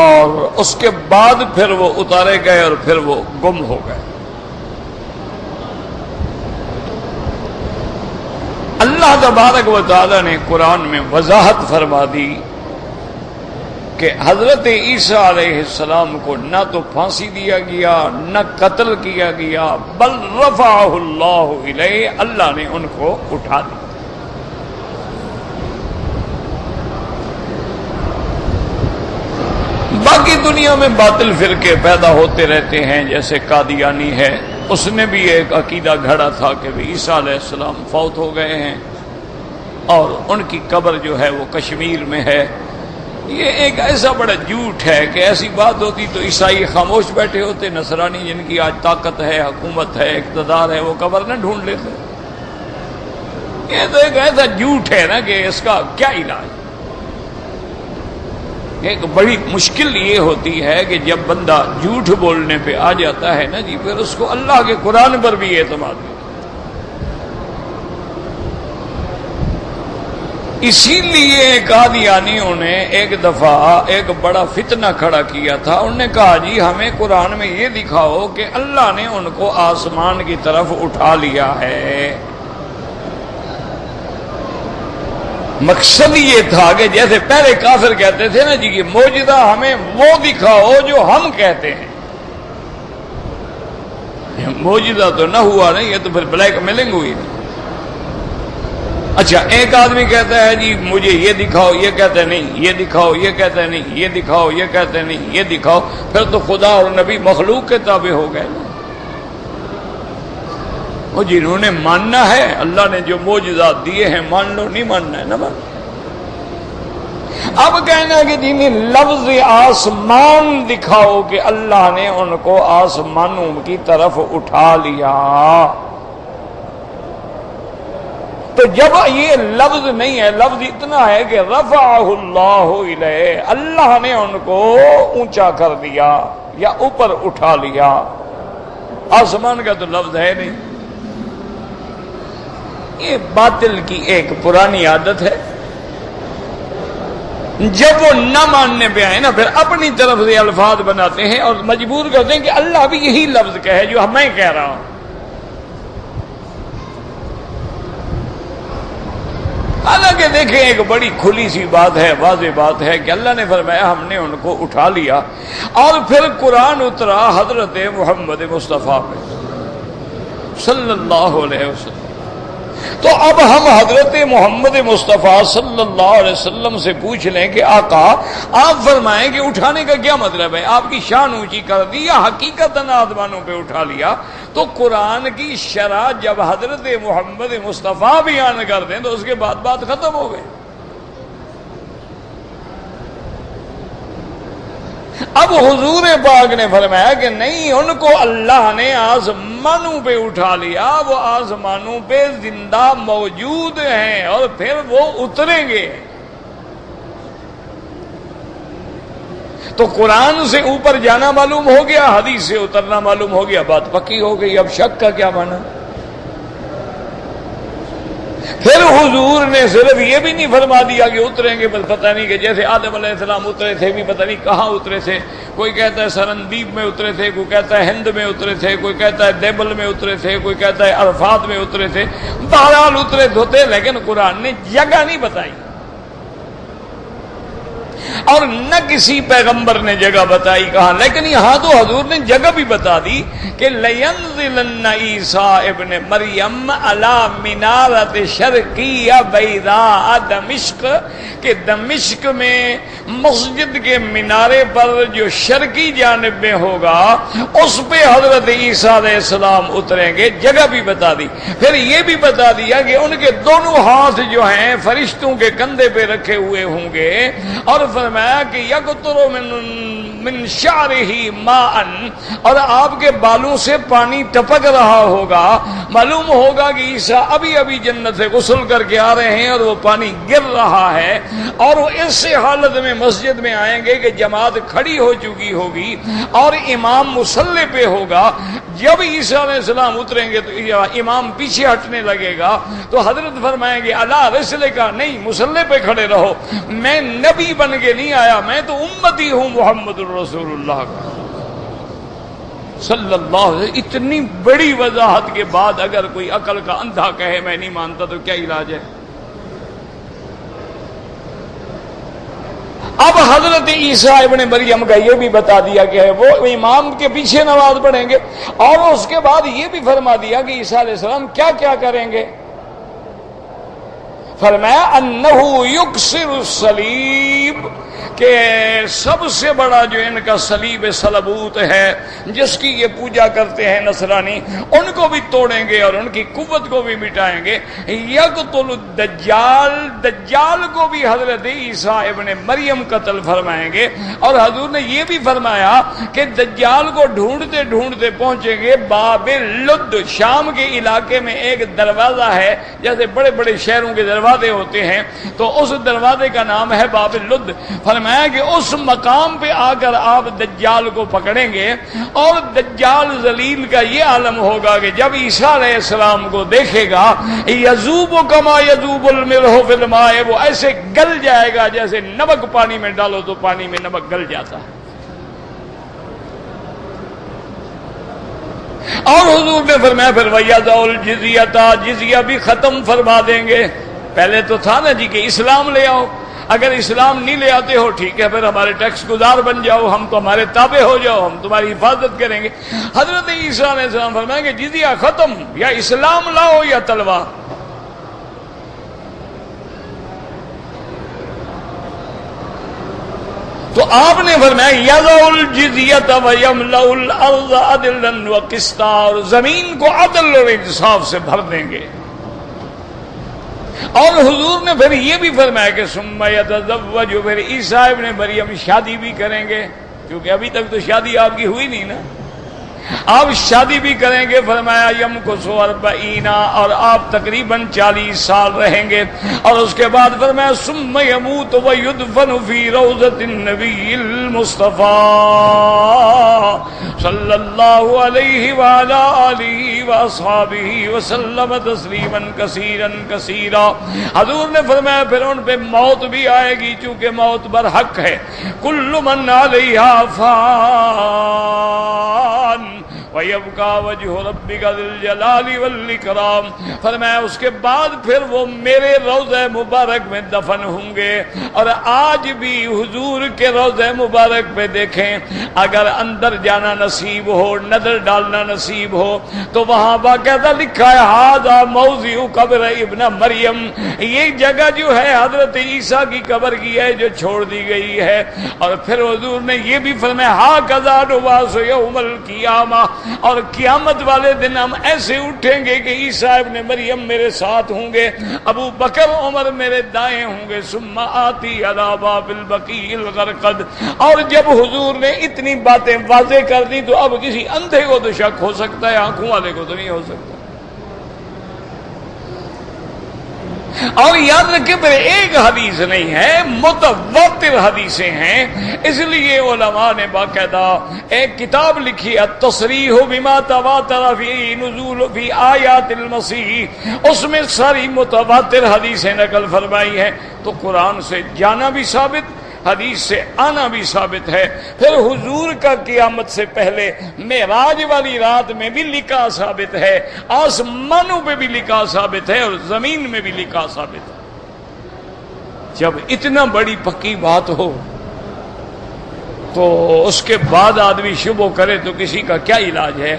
اور اس کے بعد پھر وہ اتارے گئے اور پھر وہ گم ہو گئے۔ اللہ تبارک و تعالی نے قرآن میں وضاحت فرما دی کہ حضرت عیسیٰ علیہ السلام کو نہ تو پھانسی دیا گیا نہ قتل کیا گیا، بل رفعہ اللہ الیہ، اللہ نے ان کو اٹھا دیا۔ باقی دنیا میں باطل فرقے پیدا ہوتے رہتے ہیں، جیسے قادیانی ہے، اس نے بھی ایک عقیدہ گھڑا تھا کہ عیسیٰ علیہ السلام فوت ہو گئے ہیں اور ان کی قبر جو ہے وہ کشمیر میں ہے۔ یہ ایک ایسا بڑا جھوٹ ہے کہ ایسی بات ہوتی تو عیسائی خاموش بیٹھے ہوتے، نصرانی جن کی آج طاقت ہے، حکومت ہے، اقتدار ہے، وہ قبر نہ ڈھونڈ لیتے۔ یہ تو ایک ایسا جھوٹ ہے نا کہ اس کا کیا علاج۔ ایک بڑی مشکل یہ ہوتی ہے کہ جب بندہ جھوٹ بولنے پہ آ جاتا ہے نا جی، پھر اس کو اللہ کے قرآن پر بھی اعتماد نہیں۔ اسی لیے قادیانیوں نے ایک دفعہ ایک بڑا فتنہ کھڑا کیا تھا، انہوں نے کہا جی ہمیں قرآن میں یہ دکھاؤ کہ اللہ نے ان کو آسمان کی طرف اٹھا لیا ہے۔ مقصد یہ تھا کہ جیسے پہلے کافر کہتے تھے نا جی کہ معجزہ ہمیں وہ دکھاؤ جو ہم کہتے ہیں، معجزہ تو نہ ہوا نہیں، یہ تو پھر بلیک میلنگ ہوئی۔ اچھا ایک آدمی کہتا ہے جی مجھے یہ دکھاؤ، یہ کہتے نہیں یہ دکھاؤ، یہ کہتے نہیں یہ دکھاؤ، یہ کہتے نہیں یہ دکھاؤ، پھر تو خدا اور نبی مخلوق کے تابع ہو گئے۔ وہ جنہوں نے ماننا ہے، اللہ نے جو معجزات دیے ہیں مان لو، نہیں ماننا ہے نا مان۔ اب کہنا کہ جی لفظ آسمان دکھاؤ کہ اللہ نے ان کو آسمانوں کی طرف اٹھا لیا، تو جب یہ لفظ نہیں ہے، لفظ اتنا ہے کہ رفعہ اللہ الیہ، اللہ نے ان کو اونچا کر دیا یا اوپر اٹھا لیا، آسمان کا تو لفظ ہے نہیں۔ یہ باطل کی ایک پرانی عادت ہے، جب وہ نہ ماننے پہ آئے نا پھر اپنی طرف سے الفاظ بناتے ہیں اور مجبور کرتے ہیں کہ اللہ بھی یہی لفظ کہے جو میں کہہ رہا ہوں۔ حالانکہ دیکھیں ایک بڑی کھلی سی بات ہے، واضح بات ہے کہ اللہ نے فرمایا ہم نے ان کو اٹھا لیا، اور پھر قرآن اترا حضرت محمد مصطفیٰ پہ صلی اللہ علیہ وسلم۔ تو اب ہم حضرت محمد مصطفیٰ صلی اللہ علیہ وسلم سے پوچھ لیں کہ آقا آپ فرمائیں کہ اٹھانے کا کیا مطلب ہے؟ آپ کی شان اونچی کر دی یا حقیقتاً آسمانوں پہ اٹھا لیا؟ تو قرآن کی شرح جب حضرت محمد مصطفیٰ بیان کر دیں تو اس کے بعد بات ختم ہو گئی۔ اب حضور پاک نے فرمایا کہ نہیں، ان کو اللہ نے آسمانوں پہ اٹھا لیا، وہ آسمانوں پہ زندہ موجود ہیں اور پھر وہ اتریں گے۔ تو قرآن سے اوپر جانا معلوم ہو گیا، حدیث سے اترنا معلوم ہو گیا، بات پکی ہو گئی۔ اب شک کا کیا مانا؟ پھر حضور نے صرف یہ بھی نہیں فرما دیا کہ اتریں گے، بس پتہ نہیں کہ جیسے آدم علیہ السلام اترے تھے بھی پتہ نہیں کہاں اترے تھے، کوئی کہتا ہے سرندیپ میں اترے تھے، کوئی کہتا ہے ہند میں اترے تھے، کوئی کہتا ہے دیبل میں اترے تھے، کوئی کہتا ہے عرفات میں اترے تھے، بہرحال اترے ہوتے، لیکن قرآن نے جگہ نہیں بتائی اور نہ کسی پیغمبر نے جگہ بتائی کہاں۔ لیکن یہاں تو حضور نے جگہ بھی بتا دی کہ لَيَنزِلَنَّ عِيسَىٰ ابن مریم عَلَىٰ مِنَارَةِ شَرْقِيَّةٍ بَيْضَاءَ دمشق، کہ دمشق میں مسجد کے مینارے پر جو شرقی جانب میں ہوگا اس پہ حضرت عیسیٰ علیہ السلام اتریں گے، جگہ بھی بتا دی۔ پھر یہ بھی بتا دیا کہ ان کے دونوں ہاتھ جو ہیں فرشتوں کے کندھے پہ رکھے ہوئے ہوں گے، اور فرمایا کہ یقطر من شعرہ ماء، اور آپ کے بالوں سے پانی ٹپک رہا ہوگا، معلوم ہوگا کہ عیسیٰ ابھی ابھی جنت سے غسل کر کے آ رہے ہیں اور وہ پانی گر رہا ہے، اور وہ اس حالت میں مسجد میں آئیں گے کہ جماعت کھڑی ہو چکی ہوگی اور امام مصلی پہ ہوگا۔ جب عیسیٰ علیہ السلام اتریں گے تو امام پیچھے ہٹنے لگے گا، تو حضرت فرمائیں گے اللہ رسل کا نہیں، مصلی پہ کھڑے رہو، میں نبی بن کے نہیں آیا، میں تو امتی ہوں محمد الرسول اللہ کا صلی اللہ علیہ وسلم۔ اتنی بڑی وضاحت کے بعد اگر کوئی عقل کا اندھا کہے میں نہیں مانتا تو کیا علاج ہے؟ اب حضرت عیسیٰ ابن مریم کا یہ بھی بتا دیا کہ وہ امام کے پیچھے نماز پڑھیں گے، اور اس کے بعد یہ بھی فرما دیا کہ عیسیٰ علیہ السلام کیا کیا کریں گے۔ فرمایا انہو یکسر الصلیب، کہ سب سے بڑا جو ان کا صلیب صلبوت ہے جس کی یہ پوجا کرتے ہیں نصرانی، ان کو بھی توڑیں گے اور ان کی قوت کو بھی مٹائیں گے۔ یقتل الدجال، دجال کو بھی حضرت عیسیٰ ابن مریم قتل فرمائیں گے۔ اور حضور نے یہ بھی فرمایا کہ دجال کو ڈھونڈتے ڈھونڈتے پہنچیں گے باب لد، شام کے علاقے میں ایک دروازہ ہے، جیسے بڑے بڑے شہروں کے دروازے ہوتے ہیں، تو اس دروازے کا نام ہے باب لد۔ فرمایا کہ اس مقام پہ آ کر آپ دجال کو پکڑیں گے، اور دجال ذلیل کا یہ عالم ہوگا کہ جب عیسیٰ علیہ السلام کو دیکھے گا یذوب کما یذوب الملح فی الماء، وہ ایسے گل جائے گا جیسے نمک پانی میں ڈالو تو پانی میں نمک گل جاتا ہے۔ اور حضور نے فرمایا پھر وَيَضَعُ الْجِزْيَةَ، جزیہ بھی ختم فرما دیں گے۔ پہلے تو تھا نا جی کہ اسلام لے آؤ، اگر اسلام نہیں لے آتے ہو ٹھیک ہے پھر ہمارے ٹیکس گزار بن جاؤ، ہم تو ہمارے تابع ہو جاؤ، ہم تمہاری حفاظت کریں گے۔ حضرت عیسیٰ علیہ السلام فرمائیں کہ جزیہ ختم، یا اسلام لاؤ یا تلوار۔ تو آپ نے فرمایا یضع الجزیۃ ویملأ الارض عدلا وقسطا، اور زمین کو عدل اور انصاف سے بھر دیں گے۔ اور حضور نے پھر یہ بھی فرمایا کہ ثم یتزوج، پھر عیسیٰ ابن مریم شادی بھی کریں گے، کیونکہ ابھی تک تو شادی آپ کی ہوئی نہیں نا، آپ شادی بھی کریں گے۔ فرمایا یمکث 40، اور آپ تقریباً 40 سال رہیں گے، اور اس کے بعد فرمایا ثم یموت ویدفن فی روضۃ النبی المصطفیٰ صلی اللہ علیہ وعلی آلہ واصحابہ وسلم تسلیما کثیرا کثیرا۔ حضور نے فرمایا پھر ان پہ موت بھی آئے گی، چونکہ موت برحق ہے، کل من علیہا فان وَيَبْقَى وَجْهُ رَبِّكَ ذِو الْجَلَالِ وَالْإِكْرَامِ۔ فرمایا اس کے بعد پھر وہ میرے روضہ مبارک میں دفن ہوں گے۔ اور آج بھی حضور کے روضہ مبارک پہ دیکھیں، اگر اندر جانا نصیب ہو، نظر ڈالنا نصیب ہو، تو وہاں باقاعدہ لکھا ہے ھذا موضع قبر ابن مریم، یہ جگہ جو ہے حضرت عیسیٰ کی قبر کی ہے جو چھوڑ دی گئی ہے۔ اور پھر حضور نے یہ بھی فرمایا ھذا نبعث یوم القیامہ، اور قیامت والے دن ہم ایسے اٹھیں گے کہ عیسیٰ ابن مریم میرے ساتھ ہوں گے، ابو بکر عمر میرے دائیں ہوں گے، ثم آتی علی باب البقیع الغرقد۔ اور جب حضور نے اتنی باتیں واضح کر دی تو اب کسی اندھے کو تو شک ہو سکتا ہے، آنکھوں والے کو تو نہیں ہو سکتا۔ اور یاد رکھیں پھر ایک حدیث نہیں ہے، متواتر حدیثیں ہیں، اس لیے علماء نے باقاعدہ ایک کتاب لکھی التصریح بما تواتر فی نزول فی آیات المسیح، اس میں ساری متواتر حدیثیں نقل فرمائی ہیں۔ تو قرآن سے جانا بھی ثابت، حدیث سے آنا بھی ثابت ہے۔ پھر حضور کا قیامت سے پہلے معراج والی رات میں بھی لکھا ثابت ہے، آسمانوں پہ بھی لکھا ثابت ہے، اور زمین میں بھی لکھا ثابت ہے۔ جب اتنا بڑی پکی بات ہو تو اس کے بعد آدمی شبہ کرے تو کسی کا کیا علاج ہے؟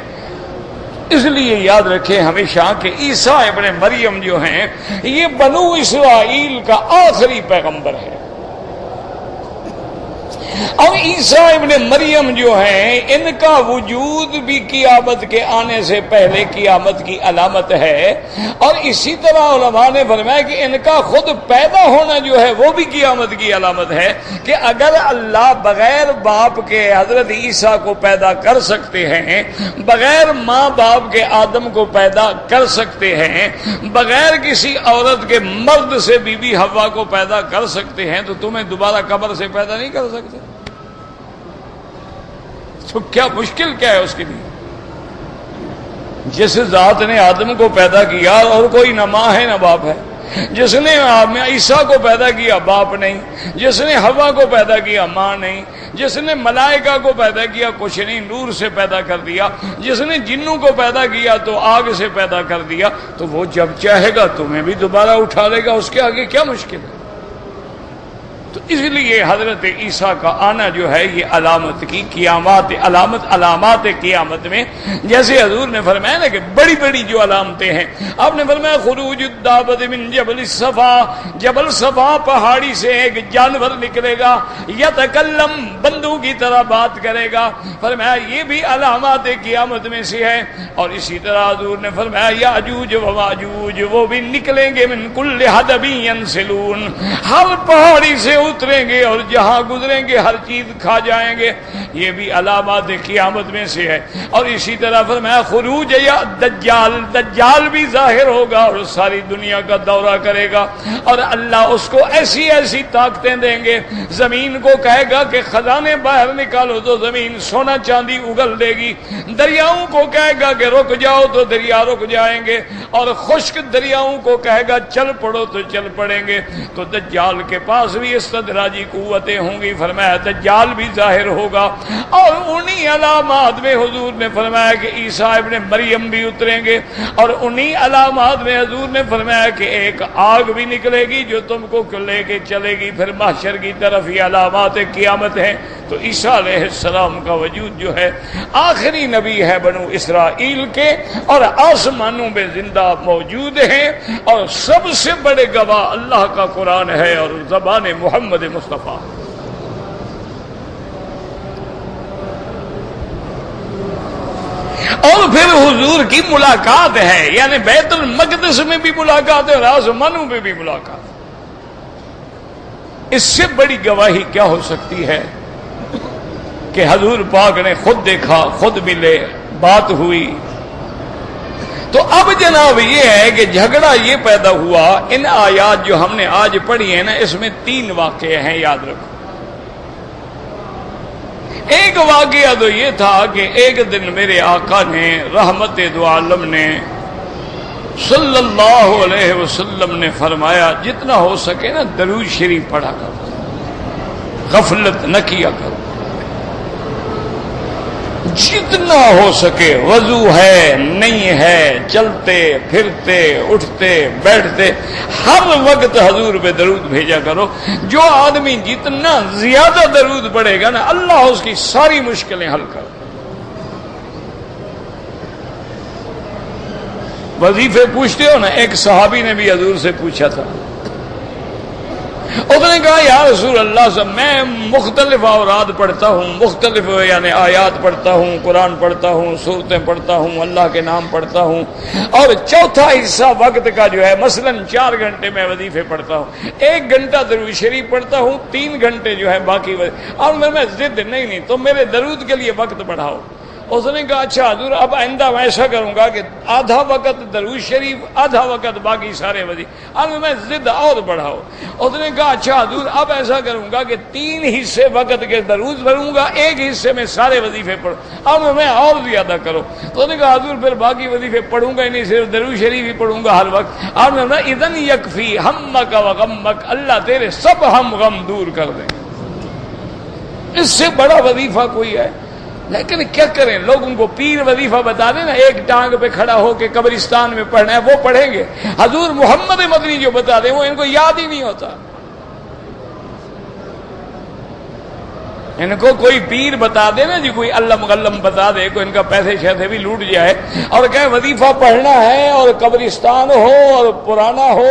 اس لیے یاد رکھیں ہمیشہ کہ عیسیٰ ابن مریم جو ہیں یہ بنو اسرائیل کا آخری پیغمبر ہے، اور عیسیٰ ابن مریم جو ہیں ان کا وجود بھی قیامت کے آنے سے پہلے قیامت کی علامت ہے۔ اور اسی طرح علماء نے فرمایا کہ ان کا خود پیدا ہونا جو ہے وہ بھی قیامت کی علامت ہے، کہ اگر اللہ بغیر باپ کے حضرت عیسیٰ کو پیدا کر سکتے ہیں، بغیر ماں باپ کے آدم کو پیدا کر سکتے ہیں، بغیر کسی عورت کے مرد سے بی بی حوا کو پیدا کر سکتے ہیں، تو تمہیں دوبارہ قبر سے پیدا نہیں کر سکتے؟ تو کیا مشکل کیا ہے اس کے لیے؟ جس ذات نے آدم کو پیدا کیا اور کوئی نہ ماں ہے نہ باپ ہے، جس نے عیسیٰ کو پیدا کیا باپ نہیں، جس نے حوا کو پیدا کیا ماں نہیں، جس نے ملائکہ کو پیدا کیا کچھ نہیں، نور سے پیدا کر دیا، جس نے جنوں کو پیدا کیا تو آگ سے پیدا کر دیا، تو وہ جب چاہے گا تمہیں بھی دوبارہ اٹھا لے گا، اس کے آگے کیا مشکل ہے؟ تو اس لیے حضرت عیسیٰ کا آنا جو ہے یہ علامت کی قیامات، علامات قیامت میں، جیسے حضور نے فرمایا نا کہ بڑی بڑی جو علامتیں ہیں، آپ نے فرمایا خروج الدابۃ من جبل الصفا، جبل صفا پہاڑی سے ایک جانور نکلے گا، یتکلم بندوں کی طرح بات کرے گا، فرمایا یہ بھی علامات قیامت میں سے ہے۔ اور اسی طرح حضور نے فرمایا یاجوج و ماجوج وہ بھی نکلیں گے، من کل حدب ینسلون، ہر پہاڑی سے اتریں گے اور جہاں گزریں گے ہر چیز کھا جائیں گے، یہ بھی علامات قیامت میں سے ہے۔ اور اسی طرح فرمایا خروج یا دجال، دجال بھی ظاہر ہوگا اور ساری دنیا کا دورہ کرے گا، اور اللہ اس کو ایسی ایسی طاقتیں دیں گے، زمین کو کہے گا کہ خزانے باہر نکالو تو زمین سونا چاندی اگل دے گی، دریاؤں کو کہے گا کہ رک جاؤ تو دریا رک جائیں گے، اور خشک دریاؤں کو کہے گا چل پڑو تو چل پڑیں گے۔ تو دجال کے پاس بھی اس استدراجی قوتیں ہوں گی، فرمایا دجال بھی ظاہر ہوگا، اور انہی علامات میں حضور نے فرمایا کہ عیسیٰ ابن مریم بھی اتریں گے، اور انہی علامات میں حضور نے فرمایا کہ ایک آگ بھی نکلے گی جو تم کو لے کے چلے گی پھر محشر کی طرف۔ یہ علامات قیامت ہیں۔ تو عیسیٰ علیہ السلام کا وجود جو ہے آخری نبی ہے بنو اسرائیل کے، اور آسمانوں میں زندہ موجود ہیں، اور سب سے بڑے گواہ اللہ کا قرآن ہے اور زبان محمد مصطفیٰ۔ اور پھر حضور کی ملاقات ہے، یعنی بیت المقدس میں بھی ملاقات ہے اور آسمانوں میں بھی ملاقات۔ اس سے بڑی گواہی کیا ہو سکتی ہے کہ حضور پاک نے خود دیکھا، خود ملے، بات ہوئی۔ تو اب جناب یہ ہے کہ جھگڑا یہ پیدا ہوا، ان آیات جو ہم نے آج پڑھی ہیں نا، اس میں 3 واقعے ہیں، یاد رکھو۔ ایک واقعہ تو یہ تھا کہ ایک دن میرے آقا نے رحمت دو عالم نے صلی اللہ علیہ وسلم نے فرمایا جتنا ہو سکے نا درود شریف پڑھا کرو، غفلت نہ کیا کرو، جتنا ہو سکے، وضو ہے نہیں ہے، چلتے پھرتے اٹھتے بیٹھتے ہر وقت حضور پہ درود بھیجا کرو۔ جو آدمی جتنا زیادہ درود پڑھے گا نا، اللہ اس کی ساری مشکلیں حل کر۔ وظیفے پوچھتے ہو نا، ایک صحابی نے بھی حضور سے پوچھا تھا، اس نے کہا یا رسول اللہ صاحب میں مختلف اوراد پڑھتا ہوں، مختلف یعنی آیات پڑھتا ہوں، قرآن پڑھتا ہوں، سورتیں پڑھتا ہوں، اللہ کے نام پڑھتا ہوں، اور چوتھا حصہ وقت کا جو ہے مثلا 4 گھنٹے میں وظیفے پڑھتا ہوں، 1 گھنٹہ درود شریف پڑھتا ہوں، 3 گھنٹے جو ہے باقی اور میں ضد نہیں تو میرے درود کے لیے وقت بڑھاؤ۔ اس نے کہا اچھا حضور اب آئندہ میں ایسا کروں گا کہ آدھا وقت درود شریف، آدھا وقت باقی سارے وظیفے، اور میں ضد اور بڑھاؤ۔ اس نے کہا اچھا حضور اب ایسا کروں گا کہ 3 حصے وقت کے درود پڑھوں گا، 1 حصے میں سارے وظیفے پڑھوں، اب میں اور زیادہ کرو۔ تو نے کہا حضور پھر باقی وظیفے پڑھوں گا ہی نہیں، صرف درود شریف ہی پڑھوں گا ہر وقت۔ اور میں اذن یکفی ہمک و غمک، اللہ تیرے سب ہم غم دور کر دیں، اس سے بڑا وظیفہ کوئی ہے؟ لیکن کیا کریں، لوگوں کو پیر وظیفہ بتا دیں نا، ایک ٹانگ پہ کھڑا ہو کے قبرستان میں پڑھنا ہے، وہ پڑھیں گے۔ حضور محمد مدنی جو بتا دیں وہ ان کو یاد ہی نہیں ہوتا۔ ان کو کوئی پیر بتا دے نا جی، کوئی علم غلم بتا دے، کوئی ان کا پیسے شیسے بھی لوٹ جائے اور کہے وظیفہ پڑھنا ہے اور قبرستان ہو اور پرانا ہو،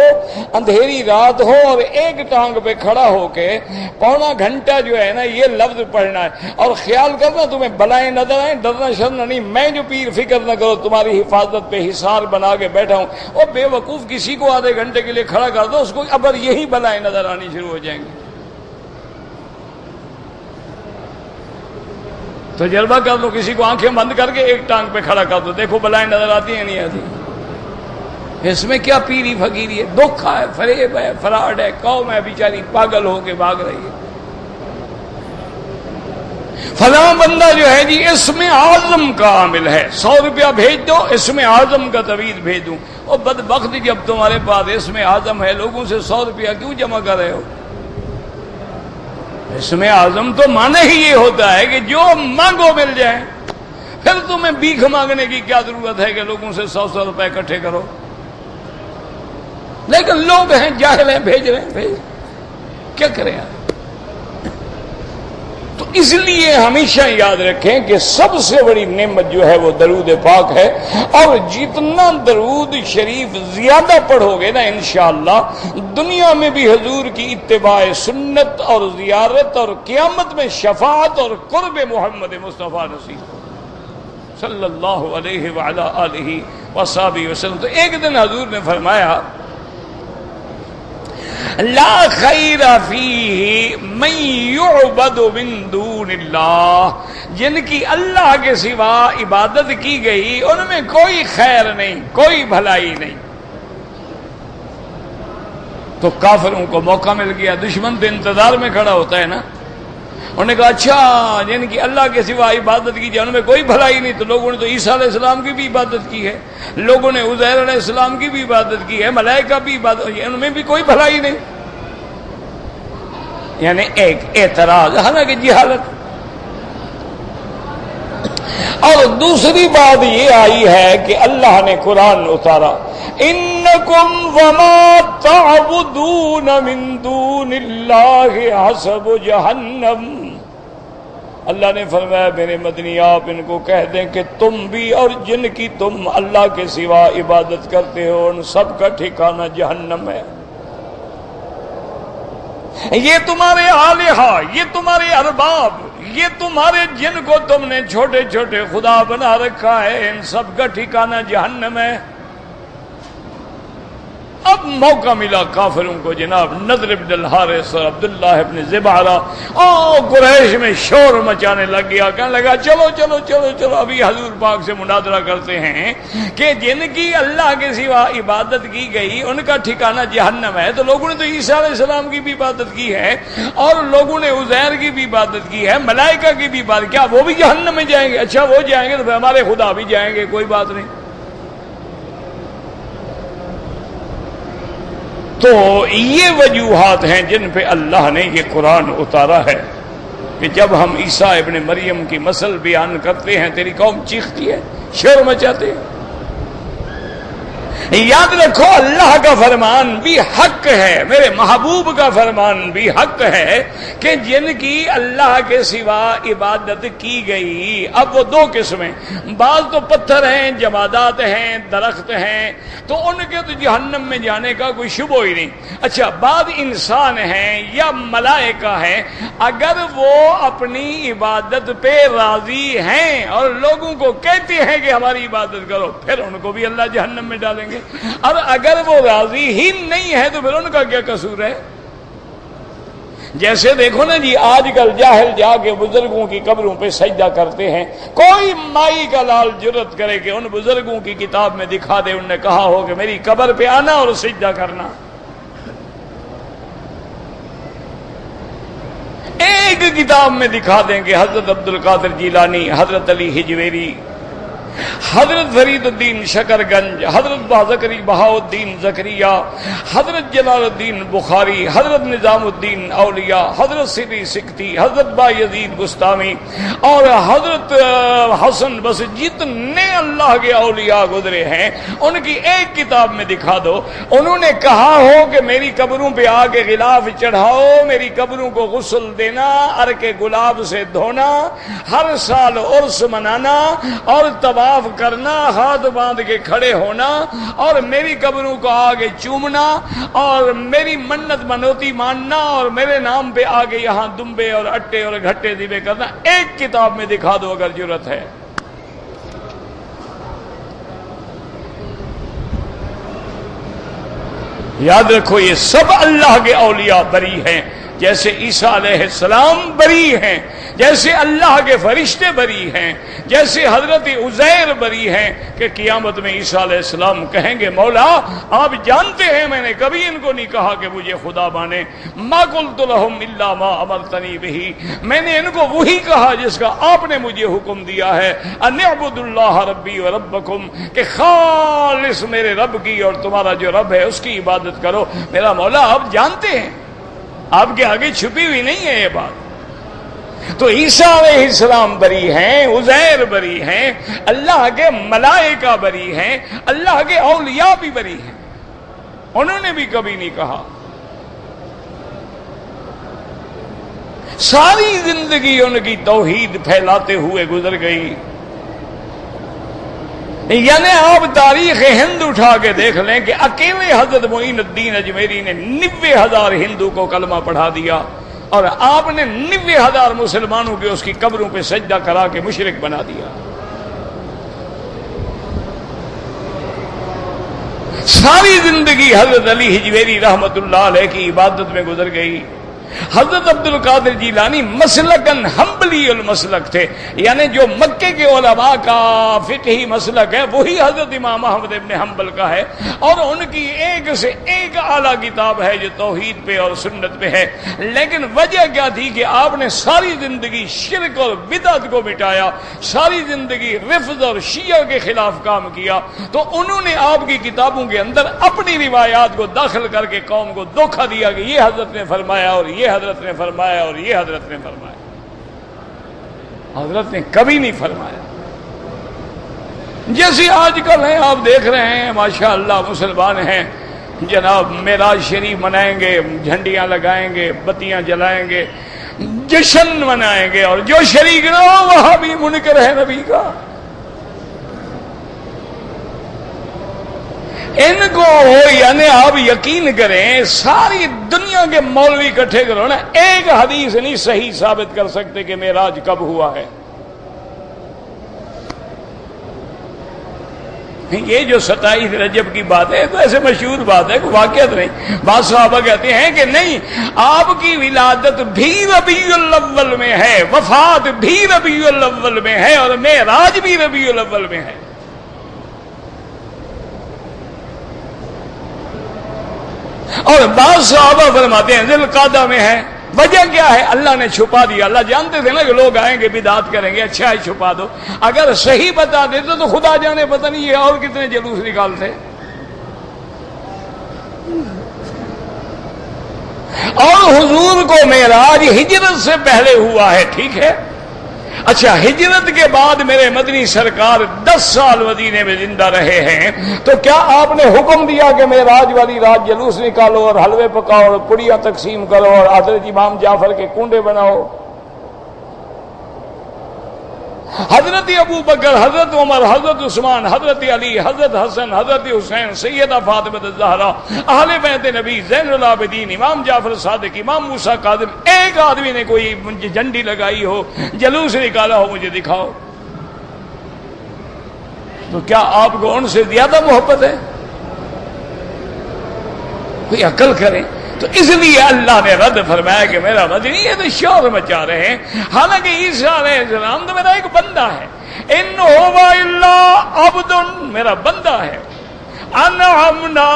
اندھیری رات ہو، اور ایک ٹانگ پہ کھڑا ہو کے 1.25 گھنٹہ جو ہے نا یہ لفظ پڑھنا ہے، اور خیال کرنا تمہیں بلائیں نظر آئیں، ڈرنا شرنا نہیں، میں جو پیر فکر نہ کرو تمہاری حفاظت پہ حصار بنا کے بیٹھا ہوں۔ اور بے وقوف کسی کو آدھے گھنٹے کے لیے کھڑا کر دو، اس کو اب یہی بلائیں نظر آنی شروع ہو جائیں گی۔ تجربہ کر لو، کسی کو آنکھیں بند کر کے ایک ٹانگ پہ کھڑا کر دو، دیکھو بلائیں نظر آتی ہیں نہیں آتی۔ اس میں کیا پیری فقیری ہے، دھوکہ ہے، فریب ہے، فراڈ ہے، قوم ہے بیچاری پاگل ہو کے بھاگ رہی ہے۔ فلاں بندہ جو ہے جی اسم اعظم کا عامل ہے، 100 روپیہ بھیج دو، اسم اعظم کا طویل بھیج دوں۔ اور بدبخت جب تمہارے پاس اسم اعظم ہے، لوگوں سے 100 روپیہ کیوں جمع کر رہے ہو؟ اسم اعظم تو معنی ہی یہ ہوتا ہے کہ جو مانگو مل جائے، پھر تمہیں بھیک مانگنے کی کیا ضرورت ہے کہ لوگوں سے 100 روپے اکٹھے کرو؟ لیکن لوگ ہیں جاہل ہیں، بھیج رہے ہیں، بھیج کیا کریں آپ؟ تو اس لیے ہمیشہ یاد رکھیں کہ سب سے بڑی نعمت جو ہے وہ درود پاک ہے، اور جتنا درود شریف زیادہ پڑھو گے نا انشاءاللہ دنیا میں بھی حضور کی اتباع سنت اور زیارت، اور قیامت میں شفاعت اور قرب محمد مصطفیٰ نصیب صلی اللہ علیہ وعلی آلہ وصحبہ وسلم۔ تو ایک دن حضور نے فرمایا لا خیر فیہ من یعبد من دون اللہ، جن کی اللہ کے سوا عبادت کی گئی ان میں کوئی خیر نہیں، کوئی بھلائی نہیں۔ تو کافروں کو موقع مل گیا، دشمن تو انتظار میں کھڑا ہوتا ہے نا۔ انہوں نے کہا اچھا جن کی اللہ کے سوا عبادت کی جائے ان میں کوئی بھلائی نہیں، تو لوگوں نے تو عیسیٰ علیہ السلام کی بھی عبادت کی ہے، لوگوں نے عزیر علیہ السلام کی بھی عبادت کی ہے، ملائکہ بھی عبادت، ان میں بھی کوئی بھلائی نہیں۔ یعنی ایک اعتراض، حالانکہ جہالت۔ اور دوسری بات یہ آئی ہے کہ اللہ نے قرآن اتارا، انکم وما تعبدون من دون اللہ حسب جہنم۔ اللہ نے فرمایا میرے مدنی آپ ان کو کہہ دیں کہ تم بھی اور جن کی تم اللہ کے سوا عبادت کرتے ہو ان سب کا ٹھکانہ جہنم ہے۔ یہ تمہارے آلہہ، یہ تمہارے ارباب، یہ تمہارے جن کو تم نے چھوٹے چھوٹے خدا بنا رکھا ہے، ان سب کا ٹھکانہ جہنم ہے۔ اب موقع ملا کافروں کو جناب نضر بن الحارث اور عبداللہ ابن زبارہ قریش میں شور مچانے لگ گیا، کہنے لگا چلو چلو چلو چلو ابھی حضور پاک سے مناظرہ کرتے ہیں کہ جن کی اللہ کے سوا عبادت کی گئی ان کا ٹھکانہ جہنم ہے۔ تو لوگوں نے تو عیسیٰ علیہ السلام کی بھی عبادت کی ہے اور لوگوں نے عزیر کی بھی عبادت کی ہے، ملائکہ کی بھی عبادت، کیا وہ بھی جہنم میں جائیں گے؟ اچھا وہ جائیں گے تو پھر ہمارے خدا بھی جائیں گے، کوئی بات نہیں۔ تو یہ وجوہات ہیں جن پہ اللہ نے یہ قرآن اتارا ہے کہ جب ہم عیسیٰ ابن مریم کی مثل بیان کرتے ہیں تیری قوم چیختی ہے، شور مچاتے ہیں۔ یاد رکھو اللہ کا فرمان بھی حق ہے، میرے محبوب کا فرمان بھی حق ہے کہ جن کی اللہ کے سوا عبادت کی گئی۔ اب وہ دو قسمیں، بعض تو پتھر ہیں، جمادات ہیں، درخت ہیں، تو ان کے تو جہنم میں جانے کا کوئی شبہ ہی نہیں۔ اچھا بعض انسان ہیں یا ملائکہ ہیں، اگر وہ اپنی عبادت پہ راضی ہیں اور لوگوں کو کہتے ہیں کہ ہماری عبادت کرو، پھر ان کو بھی اللہ جہنم میں ڈالیں گے۔ اور اگر وہ راضی ہی نہیں ہے تو پھر ان کا کیا قصور ہے؟ جیسے دیکھو نا جی آج کل جاہل جا کے بزرگوں کی قبروں پہ سجدہ کرتے ہیں، کوئی مائی کا لال جرت کرے کہ ان بزرگوں کی کتاب میں دکھا دے انہوں نے کہا ہو کہ میری قبر پہ آنا اور سجدہ کرنا۔ ایک کتاب میں دکھا دیں کہ حضرت عبد القادر جیلانی، حضرت علی حجویری، حضرت فرید الدین شکر گنج، حضرت بازکری بہاؤدین زکریہ، حضرت جلال الدین بخاری، حضرت نظام الدین اولیاء، حضرت سری سکتی، حضرت بایزید بستامی اور حضرت حسن بس، جتنے اللہ کے اولیاء گزرے ہیں ان کی ایک کتاب میں دکھا دو انہوں نے کہا ہو کہ میری قبروں پہ آ کے غلاف چڑھاؤ، میری قبروں کو غسل دینا، عرق گلاب سے دھونا، ہر سال عرس منانا اور طواف کرنا، ہاتھ باندھ کے کھڑے ہونا اور میری قبروں کو آگے چومنا اور میری منت منوتی ماننا اور میرے نام پہ آگے یہاں دمبے اور اٹے اور گھٹے دیوے کرنا، ایک کتاب میں دکھا دو اگر جرت ہے۔ یاد رکھو یہ سب اللہ کے اولیاء بری ہیں، جیسے عیسیٰ علیہ السلام بری ہیں، جیسے اللہ کے فرشتے بری ہیں، جیسے حضرت عزیر بری ہیں کہ قیامت میں عیسیٰ علیہ السلام کہیں گے مولا آپ جانتے ہیں میں نے کبھی ان کو نہیں کہا کہ مجھے خدا مانے، ما قلت لهم الا ما امرتنی به، میں نے ان کو وہی کہا جس کا آپ نے مجھے حکم دیا ہے، ان اعبدوا اللہ ربی و ربکم، کہ خالص میرے رب کی اور تمہارا جو رب ہے اس کی عبادت کرو۔ میرا مولا آپ جانتے ہیں، آپ کے آگے چھپی ہوئی نہیں ہے یہ بات۔ تو عیسیٰ علیہ السلام بری ہیں، عزیر بری ہیں، اللہ کے ملائکہ بری ہیں، اللہ کے اولیاء بھی بری ہیں، انہوں نے بھی کبھی نہیں کہا۔ ساری زندگی ان کی توحید پھیلاتے ہوئے گزر گئی۔ یعنی آپ تاریخ ہند اٹھا کے دیکھ لیں کہ اکیلے حضرت معین الدین اجمیری نے 90,000 ہندو کو کلمہ پڑھا دیا اور آپ نے 90,000 مسلمانوں کے اس کی قبروں پہ سجدہ کرا کے مشرک بنا دیا۔ ساری زندگی حضرت علی حجویری رحمت اللہ علیہ کی عبادت میں گزر گئی۔ حضرت عبد القادر جیلانی مسلکن حنبلی المسلک تھے، یعنی جو مکے کے علماء کا فقہی مسلک ہے وہی حضرت امام احمد ابن حنبل کا ہے، اور ان کی ایک سے ایک اعلیٰ کتاب ہے جو توحید پہ اور سنت پہ ہے۔ لیکن وجہ کیا تھی کہ آپ نے ساری زندگی شرک اور بدعت کو مٹایا، ساری زندگی رفض اور شیعہ کے خلاف کام کیا، تو انہوں نے آپ کی کتابوں کے اندر اپنی روایات کو داخل کر کے قوم کو دھوکہ دیا کہ یہ حضرت نے فرمایا اور یہ حضرت نے فرمایا اور یہ حضرت نے فرمایا. حضرت نے کبھی نہیں فرمایا. جیسے آج کل ہیں آپ دیکھ رہے ہیں ماشاءاللہ مسلمان ہیں جناب معراج شریف منائیں گے, جھنڈیاں لگائیں گے, بتیاں جلائیں گے, جشن منائیں گے, اور جو شریک نہ ہو وہاں بھی منکر ہے نبی کا. ان کو یعنی آپ یقین کریں ساری دنیا کے مولوی اکٹھے کرو نا, ایک حدیث نہیں صحیح ثابت کر سکتے کہ معراج کب ہوا ہے. یہ جو 27 رجب کی بات ہے تو ایسے مشہور بات ہے, کوئی واقعات نہیں. بعض صحابہ کہتے ہیں کہ نہیں, آپ کی ولادت بھی ربیع الاول میں ہے, وفات بھی ربیع الاول میں ہے, اور معراج بھی ربیع الاول میں ہے. اور بعض صحابہ فرماتے ہیں ذی القعدہ میں ہے. وجہ کیا ہے؟ اللہ نے چھپا دیا. اللہ جانتے تھے نا کہ لوگ آئیں گے بدعت کریں گے, اچھا ہے چھپا دو. اگر صحیح بتا دیتے تو خدا جانے پتہ نہیں یہ اور کتنے جلوس نکالتے. اور حضور کو معراج ہجرت سے پہلے ہوا ہے, ٹھیک ہے. اچھا, ہجرت کے بعد میرے مدنی سرکار 10 سال مدینے میں زندہ رہے ہیں, تو کیا آپ نے حکم دیا کہ معراج والی رات جلوس نکالو اور حلوے پکاؤ اور پڑیاں تقسیم کرو اور حضرت امام جعفر کے کنڈے بناؤ؟ حضرت ابو بکر, حضرت عمر, حضرت عثمان, حضرت علی, حضرت حسن, حضرت حسین, سیدہ فاطمہ الزہرا, اہل بیت نبی, زین العابدین, امام جعفر صادق, امام موسیٰ کاظم, ایک آدمی نے کوئی جھنڈی لگائی ہو, جلوس نکالا ہو, مجھے دکھاؤ. تو کیا آپ کو ان سے زیادہ محبت ہے؟ کوئی عقل کریں. تو اس لیے اللہ نے رد فرمایا کہ میرا مدنی یہ تو شور مچا رہے ہیں. حالانکہ عیسیٰ علیہ السلام تو میرا ایک بندہ ہے. ان هو الا عبد, میرا بندہ ہے. انعمنا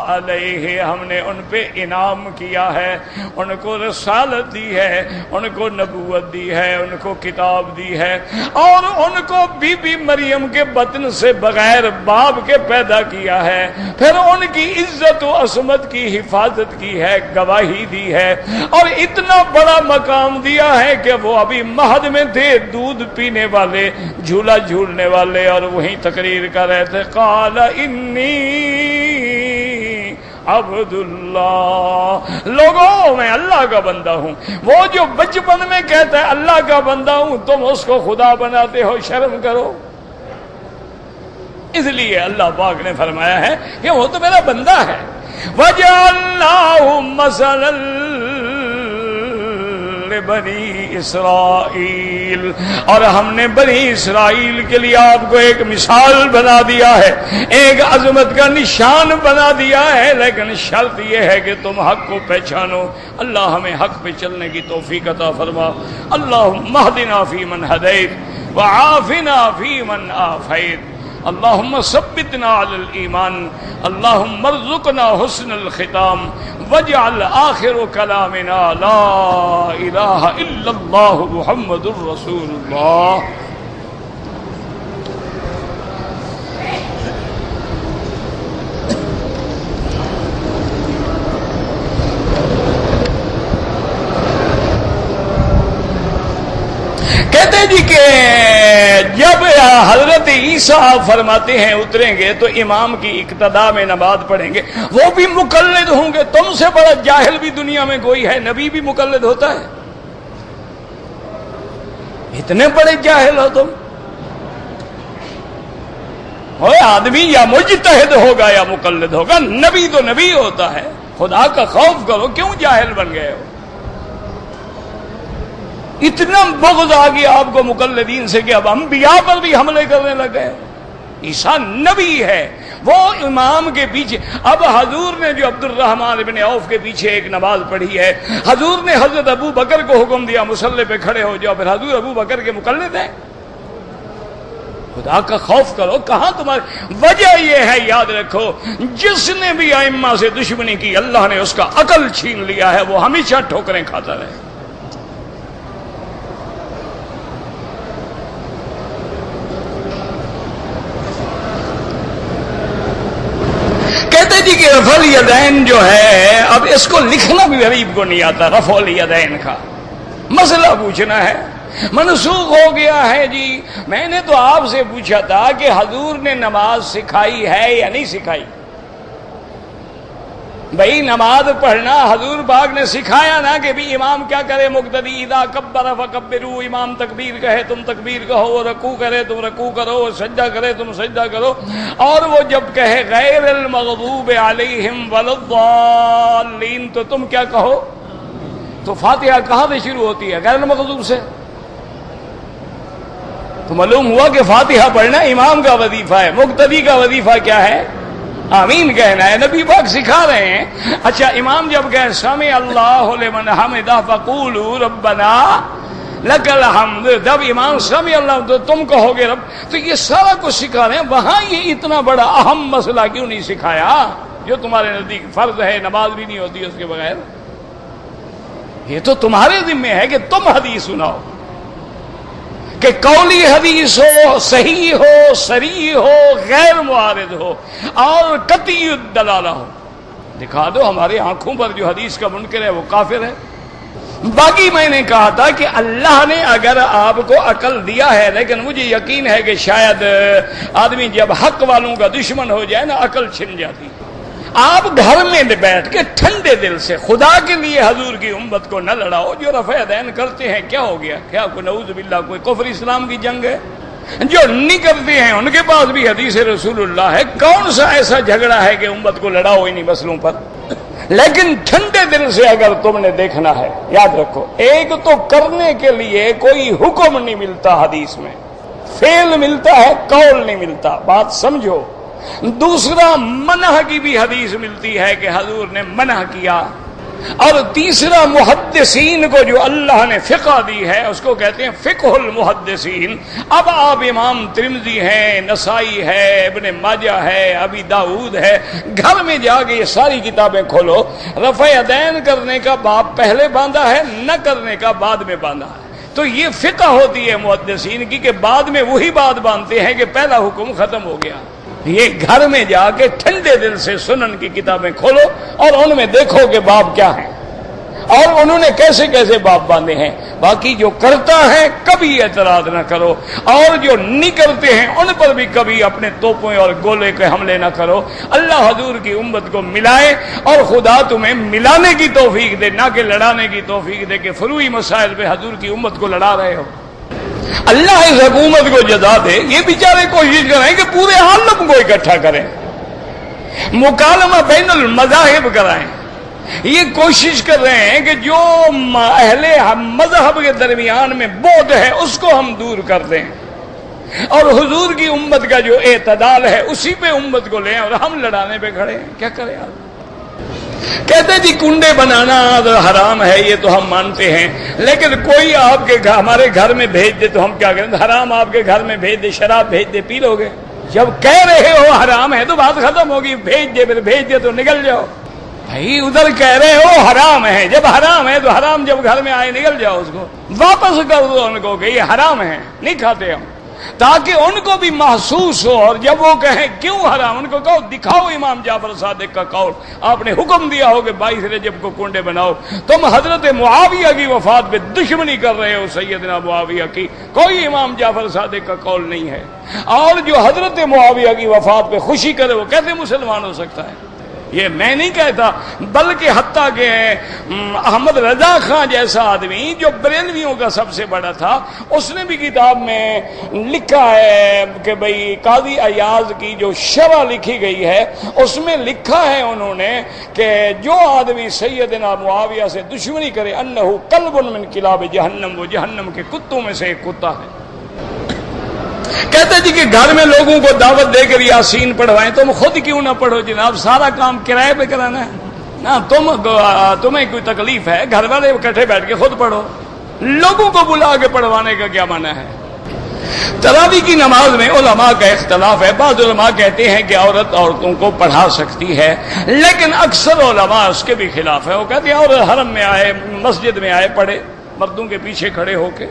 علیہ, ہم نے ان پہ انعام کیا ہے, ان کو رسالت دی ہے, ان کو نبوت دی ہے, ان کو کتاب دی ہے, اور ان کو بی بی مریم کے بطن سے بغیر باپ کے پیدا کیا ہے. پھر ان کی عزت و عصمت کی حفاظت کی ہے, گواہی دی ہے, اور اتنا بڑا مقام دیا ہے کہ وہ ابھی مہد میں تھے, دودھ پینے والے, جھولا جھولنے والے, اور وہیں تقریر کر رہے تھے. قال انی عبد اللہ, لوگوں میں اللہ کا بندہ ہوں. وہ جو بچپن میں کہتا ہے اللہ کا بندہ ہوں, تم اس کو خدا بناتے ہو, شرم کرو. اس لیے اللہ پاک نے فرمایا ہے کہ وہ تو میرا بندہ ہے. وَجَعَلْنَاهُ مَثَلًا بنی اسرائیل, اور ہم نے بنی اسرائیل کے لیے آپ کو ایک مثال بنا دیا ہے, ایک عظمت کا نشان بنا دیا ہے. لیکن شرط یہ ہے کہ تم حق کو پہچانو. اللہ ہمیں حق پہ چلنے کی توفیق عطا فرما. اللہم اہدنا فیمن ہدیت وعافنا فیمن عافیت. اللہم ثبتنا علی الایمان. اللہم ارزقنا حسن الختام واجعل آخر کلامنا لا الہ الا اللہ محمد الرسول اللہ. کہتے جی کہ جب حضرت عیسیٰ فرماتے ہیں اتریں گے تو امام کی اقتداء میں نماز پڑھیں گے, وہ بھی مقلد ہوں گے. تم سے بڑا جاہل بھی دنیا میں کوئی ہے؟ نبی بھی مقلد ہوتا ہے؟ اتنے بڑے جاہل ہو تم. آدمی یا مجتہد ہوگا یا مقلد ہوگا, نبی تو نبی ہوتا ہے. خدا کا خوف کرو, کیوں جاہل بن گئے ہو؟ اتنا بغض آ گیا آپ کو مقلدین سے کہ اب انبیاء پر بھی حملے کرنے لگ گئے. عیسیٰ نبی ہے, وہ امام کے پیچھے. اب حضور نے جو عبد الرحمن بن عوف کے پیچھے ایک نماز پڑھی ہے, حضور نے حضرت ابو بکر کو حکم دیا مصلی پہ کھڑے ہو جاؤ, پھر حضور ابو بکر کے مقلد ہیں. خدا کا خوف کرو. کہاں تمہاری وجہ یہ ہے, یاد رکھو, جس نے بھی ائمہ سے دشمنی کی اللہ نے اس کا عقل چھین لیا ہے, وہ ہمیشہ ٹھوکریں کھاتا رہے. کہتے جی کہ الیدین جو ہے، اب اس کو لکھنا بھی غریب کو نہیں آتا، رفع الیدین کا مسئلہ پوچھنا ہے، منسوخ ہو گیا ہے جی۔ میں نے تو آپ سے پوچھا تھا کہ حضور نے نماز سکھائی ہے یا نہیں سکھائی؟ بھائی نماز پڑھنا حضور پاک نے سکھایا نا کہ بھی امام کیا کرے، مقتدی اذا کبر فکبروا، امام تکبیر کہے تم تکبیر کہو، وہ رکوع کرے تم رکوع کرو، وہ سجدہ کرے تم سجدہ کرو، اور وہ جب کہے غیر المغضوب علیہم ولا الضالین تو تم کیا کہو؟ تو فاتحہ کہاں سے شروع ہوتی ہے؟ غیر المغضوب سے۔ تو معلوم ہوا کہ فاتحہ پڑھنا امام کا وظیفہ ہے، مقتدی کا وظیفہ کیا ہے؟ آمین کہنا ہے، نبی پاک سکھا رہے ہیں۔ اچھا امام جب کہے سمع اللہ لمن حمدہ فقولوا ربنا لک الحمد، جب امام سمع اللہ تو تم کہو گے رب، تو یہ سارا کچھ سکھا رہے ہیں، وہاں یہ اتنا بڑا اہم مسئلہ کیوں نہیں سکھایا جو تمہارے نزدیک فرض ہے، نماز بھی نہیں ہوتی اس کے بغیر؟ یہ تو تمہارے ذمہ ہے کہ تم حدیث سناؤ، کہ قولی حدیث ہو، صحیح ہو، صریح ہو، غیر معارض ہو اور قطعی الدلالہ ہو۔ دکھا دو ہماری آنکھوں پر جو حدیث کا منکر ہے وہ کافر ہے۔ باقی میں نے کہا تھا کہ اللہ نے اگر آپ کو عقل دیا ہے، لیکن مجھے یقین ہے کہ شاید آدمی جب حق والوں کا دشمن ہو جائے نا عقل چھن جاتی۔ آپ گھر میں بیٹھ کے ٹھنڈے دل سے خدا کے لیے حضور کی امت کو نہ لڑاؤ۔ جو رفع یدین کرتے ہیں کیا ہو گیا؟ کیا کوئی نعوذ باللہ کوئی کفر اسلام کی جنگ ہے؟ جو نہیں کرتے ہیں ان کے پاس بھی حدیث رسول اللہ ہے۔ کون سا ایسا جھگڑا ہے کہ امت کو لڑاؤ انہی مسئلوں پر؟ لیکن ٹھنڈے دل سے اگر تم نے دیکھنا ہے، یاد رکھو، ایک تو کرنے کے لیے کوئی حکم نہیں ملتا حدیث میں، فعل ملتا ہے، قول نہیں ملتا، بات سمجھو۔ دوسرا منع کی بھی حدیث ملتی ہے کہ حضور نے منع کیا، اور تیسرا محدثین کو جو اللہ نے فقہ دی ہے اس کو کہتے ہیں فقہ المحدثین۔ اب آپ امام ترمذی ہیں، نسائی ہے، ابن ماجہ ہے، ابی داؤد ہے، گھر میں جا کے یہ ساری کتابیں کھولو، رفع یدین کرنے کا باب پہلے باندھا ہے، نہ کرنے کا بعد میں باندھا ہے۔ تو یہ فقہ ہوتی ہے محدثین کی کہ بعد میں وہی بات باندھتے ہیں کہ پہلا حکم ختم ہو گیا۔ یہ گھر میں جا کے ٹھنڈے دل سے سنن کی کتابیں کھولو اور ان میں دیکھو کہ باب کیا ہیں اور انہوں نے کیسے کیسے باب باندھے ہیں۔ باقی جو کرتا ہے کبھی اعتراض نہ کرو، اور جو نہیں کرتے ہیں ان پر بھی کبھی اپنے توپوں اور گولے کے حملے نہ کرو۔ اللہ حضور کی امت کو ملائے، اور خدا تمہیں ملانے کی توفیق دے، نہ کہ لڑانے کی توفیق دے کہ فروعی مسائل پہ حضور کی امت کو لڑا رہے ہو۔ اللہ اس حکومت کو جزا دے، یہ بیچارے کوشش کریں کہ پورے عالم کو اکٹھا کریں، مکالمہ بین المذاہب کرائیں۔ یہ کوشش کر رہے ہیں کہ جو اہل مذہب کے درمیان میں بوجھ ہے اس کو ہم دور کر دیں، اور حضور کی امت کا جو اعتدال ہے اسی پہ امت کو لیں، اور ہم لڑانے پہ کھڑے ہیں۔ کیا کریں آپ؟ کہتے جی کنڈے بنانا حرام ہے، یہ تو ہم مانتے ہیں، لیکن کوئی آپ کے ہمارے گھر میں بھیج دے تو ہم کیا کریں؟ حرام آپ کے گھر میں بھیج دے، شراب بھیج دے، پی لو گے؟ جب کہہ رہے ہو حرام ہے تو بات ختم ہوگی، بھیج دے، پھر بھیج دے تو نکل جاؤ۔ بھائی ادھر کہہ رہے ہو حرام ہے، جب حرام ہے تو حرام جب گھر میں آئے نکل جاؤ، اس کو واپس کر دو ان کو کہ یہ حرام ہے، نہیں کھاتے ہم، تاکہ ان کو بھی محسوس ہو، اور جب وہ کہیں کیوں حرام، ان کو کہو دکھاؤ امام جعفر صادق کا قول، آپ نے حکم دیا ہو کہ 22 رجب کو کنڈے بناؤ، تم حضرت معاویہ کی وفات پہ دشمنی کر رہے ہو سیدنا معاویہ کی، کوئی امام جعفر صادق کا قول نہیں ہے، اور جو حضرت معاویہ کی وفات پہ خوشی کرے وہ کیسے مسلمان ہو سکتا ہے؟ یہ میں نہیں کہتا، بلکہ حتیٰ کہ احمد رضا خان جیسا آدمی جو بریلویوں کا سب سے بڑا تھا، اس نے بھی کتاب میں لکھا ہے کہ بھئی قاضی ایاز کی جو شرح لکھی گئی ہے اس میں لکھا ہے انہوں نے کہ جو آدمی سیدنا معاویہ سے دشمنی کرے انہو کلب من کلاب جہنم، وہ جہنم کے کتوں میں سے ایک کتا ہے۔ کہتے جی کہ گھر میں لوگوں کو دعوت دے کر یاسین پڑھوائیں، تم خود کیوں نہ پڑھو جناب، سارا کام کرائے پہ کرانا ہے نا، تمہیں کوئی تکلیف ہے، گھر والے اکٹھے بیٹھ کے خود پڑھو، لوگوں کو بلا کے پڑھوانے کا کیا معنی ہے؟ تراویح کی نماز میں علماء کا اختلاف ہے، بعض علماء کہتے ہیں کہ عورت عورتوں کو پڑھا سکتی ہے، لیکن اکثر علماء اس کے بھی خلاف ہے، وہ کہتے ہیں عورت حرم میں آئے، مسجد میں آئے، پڑھے، مردوں کے پیچھے کھڑے ہو کے۔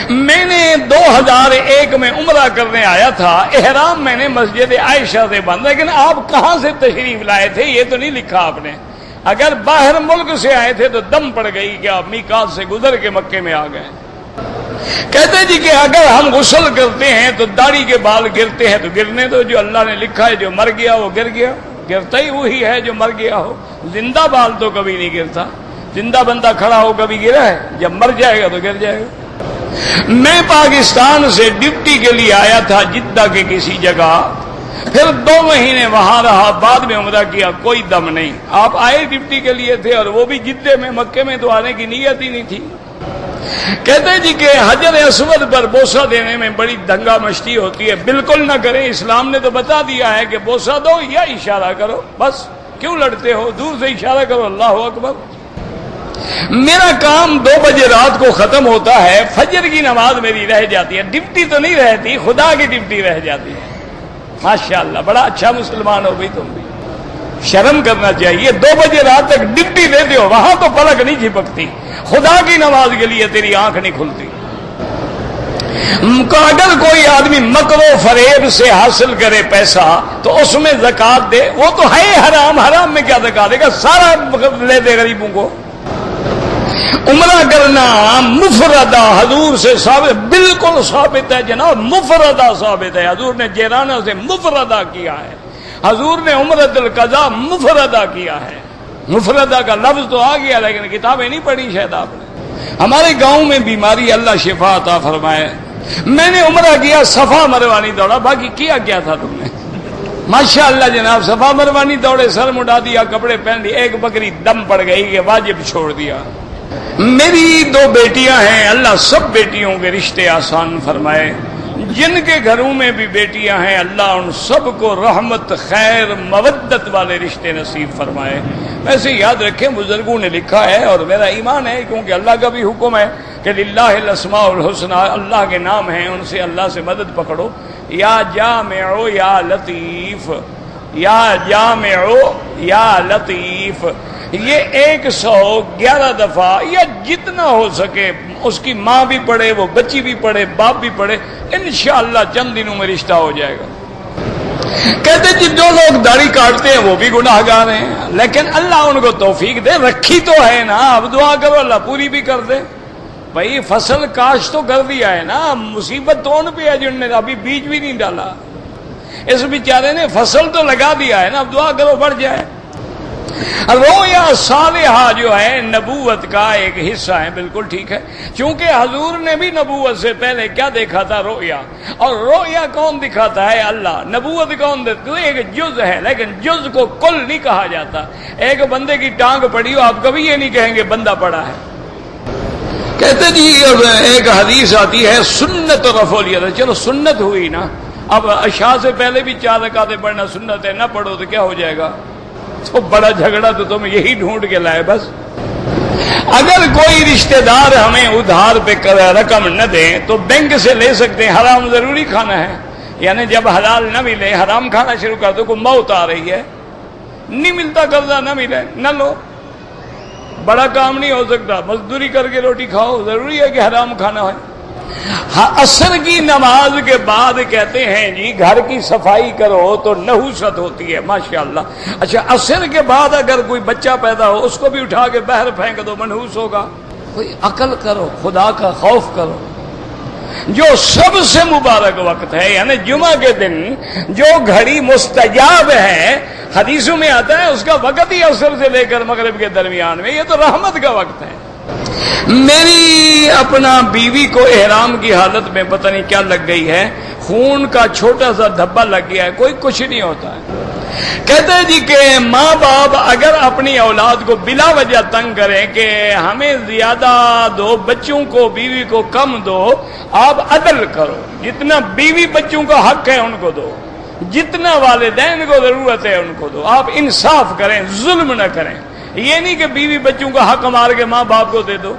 میں نے 2001 میں عمرہ کرنے آیا تھا، احرام میں نے مسجد عائشہ سے باندھا، لیکن آپ کہاں سے تشریف لائے تھے یہ تو نہیں لکھا آپ نے۔ اگر باہر ملک سے آئے تھے تو دم پڑ گئی کہ آپ میقات سے گزر کے مکے میں آ گئے۔ کہتے جی کہ اگر ہم غسل کرتے ہیں تو داڑھی کے بال گرتے ہیں تو گرنے دو، جو اللہ نے لکھا ہے جو مر گیا وہ گر گیا، گرتا ہی وہی ہے جو مر گیا ہو، زندہ بال تو کبھی نہیں گرتا، زندہ بندہ کھڑا ہو کبھی گرا ہے؟ جب مر جائے گا تو گر جائے گا۔ میں پاکستان سے ڈپٹی کے لیے آیا تھا جدہ کے کسی جگہ، پھر 2 مہینے وہاں رہا، بعد میں عمرہ کیا، کوئی دم نہیں۔ آپ آئے ڈپٹی کے لیے تھے اور وہ بھی جدے میں، مکے میں تو آنے کی نیت ہی نہیں تھی۔ کہتے ہیں جی کہ حجر اسود پر بوسہ دینے میں بڑی دنگا مشتی ہوتی ہے، بالکل نہ کریں، اسلام نے تو بتا دیا ہے کہ بوسہ دو یا اشارہ کرو، بس کیوں لڑتے ہو، دور سے اشارہ کرو، اللہ اکبر۔ میرا کام 2 بجے رات کو ختم ہوتا ہے، فجر کی نماز میری رہ جاتی ہے، ڈپٹی تو نہیں رہتی، خدا کی ڈپٹی رہ جاتی ہے۔ ماشاءاللہ بڑا اچھا مسلمان ہو بھی تم بھی، شرم کرنا چاہیے، 2 بجے رات تک ڈپٹی دیتے ہو، وہاں تو پلک نہیں جھپکتی، خدا کی نماز کے لیے تیری آنکھ نہیں کھلتی۔ اگر کوئی آدمی مکر و فریب سے حاصل کرے پیسہ تو اس میں زکات دے، وہ تو ہے حرام، حرام میں کیا زکات دے گا، سارا لے دے غریبوں کو۔ عمرہ کرنا مفردہ حضور سے ثابت، بالکل ثابت ہے جناب، مفردہ ثابت ہے، حضور نے جیرانہ سے مفردہ کیا ہے، حضور نے عمرۃ القضاء مفردہ کیا ہے۔ مفردہ کا لفظ تو آ گیا لیکن کتابیں نہیں پڑھی شاید آپ نے۔ ہمارے گاؤں میں بیماری، اللہ شفا عطا فرمائے، میں نے عمرہ کیا، صفا مروانی دوڑا، باقی کیا کیا تھا تم نے؟ ماشاءاللہ جناب، صفا مروانی دوڑے، سر مڈا دیا، کپڑے پہن لیے، ایک بکری دم پڑ گئی کہ واجب چھوڑ دیا۔ میری 2 بیٹیاں ہیں، اللہ سب بیٹیوں کے رشتے آسان فرمائے، جن کے گھروں میں بھی بیٹیاں ہیں اللہ ان سب کو رحمت، خیر، مودت والے رشتے نصیب فرمائے۔ ویسے یاد رکھیں بزرگوں نے لکھا ہے اور میرا ایمان ہے، کیونکہ اللہ کا بھی حکم ہے کہ للہ الاسماء الحسنی، اللہ کے نام ہیں، ان سے اللہ سے مدد پکڑو، یا جامع یا لطیف، یا جامع یا لطیف، یہ 111 دفعہ یا جتنا ہو سکے، اس کی ماں بھی پڑھے، وہ بچی بھی پڑھے، باپ بھی پڑھے، انشاءاللہ چند دنوں میں رشتہ ہو جائے گا۔ کہتے جی جو لوگ داڑھی کاٹتے ہیں وہ بھی گناہ گار ہیں، لیکن اللہ ان کو توفیق دے، رکھی تو ہے نا، اب دعا کرو اللہ پوری بھی کر دے۔ بھائی فصل کاشت تو کر دیا ہے نا، مصیبت تو ان پہ ہے جن نے ابھی بیج بھی نہیں ڈالا، اس بیچارے نے فصل تو لگا دیا ہے نا، اب دعا کرو بڑھ جائے۔ رویا صالحہ جو ہے نبوت کا ایک حصہ ہے، بالکل ٹھیک ہے، چونکہ حضور نے بھی نبوت سے پہلے کیا دیکھا تھا؟ رویا، اور رویا کون دکھاتا ہے؟ اللہ۔ نبوت کون دیتا؟ ایک جز ہے، لیکن جز کو کل نہیں کہا جاتا۔ ایک بندے کی ٹانگ پڑی ہو، آپ کبھی یہ نہیں کہیں گے بندہ پڑا ہے۔ کہتے جی ایک حدیث آتی ہے سنت رفولیت، چلو سنت ہوئی نا، اب عشاء سے پہلے بھی 4 رکعتیں پڑھنا سنت ہے، نہ پڑھو تو کیا ہو جائے گا؟ تو بڑا جھگڑا تو تم یہی ڈھونڈ کے لائے بس۔ اگر کوئی رشتہ دار ہمیں ادھار پہ رقم نہ دیں تو بینک سے لے سکتے ہیں، حرام ضروری کھانا ہے، یعنی جب حلال نہ ملے حرام کھانا شروع کر دو، کوئی موت آ رہی ہے، نہیں ملتا قرضہ، نہ ملے نہ لو، بڑا کام نہیں ہو سکتا، مزدوری کر کے روٹی کھاؤ، ضروری ہے کہ حرام کھانا ہے۔ عصر کی نماز کے بعد کہتے ہیں جی گھر کی صفائی کرو تو نحوست ہوتی ہے، ماشاءاللہ۔ اچھا عصر کے بعد اگر کوئی بچہ پیدا ہو اس کو بھی اٹھا کے باہر پھینک دو، منحوس ہوگا؟ کوئی عقل کرو، خدا کا خوف کرو۔ جو سب سے مبارک وقت ہے یعنی جمعہ کے دن جو گھڑی مستجاب ہے، حدیثوں میں آتا ہے اس کا وقت ہی عصر سے لے کر مغرب کے درمیان میں، یہ تو رحمت کا وقت ہے۔ میری اپنا بیوی کو احرام کی حالت میں پتہ نہیں کیا لگ گئی ہے، خون کا چھوٹا سا دھبا لگ گیا ہے، کوئی کچھ نہیں ہوتا ہے۔ کہتے ہیں جی کہ ماں باپ اگر اپنی اولاد کو بلا وجہ تنگ کریں کہ ہمیں زیادہ دو، بچوں کو بیوی کو کم دو، آپ عدل کرو، جتنا بیوی بچوں کا حق ہے ان کو دو، جتنا والدین کو ضرورت ہے ان کو دو، آپ انصاف کریں، ظلم نہ کریں۔ یہ نہیں کہ بیوی بچوں کا حق مار کے ماں باپ کو دے دو،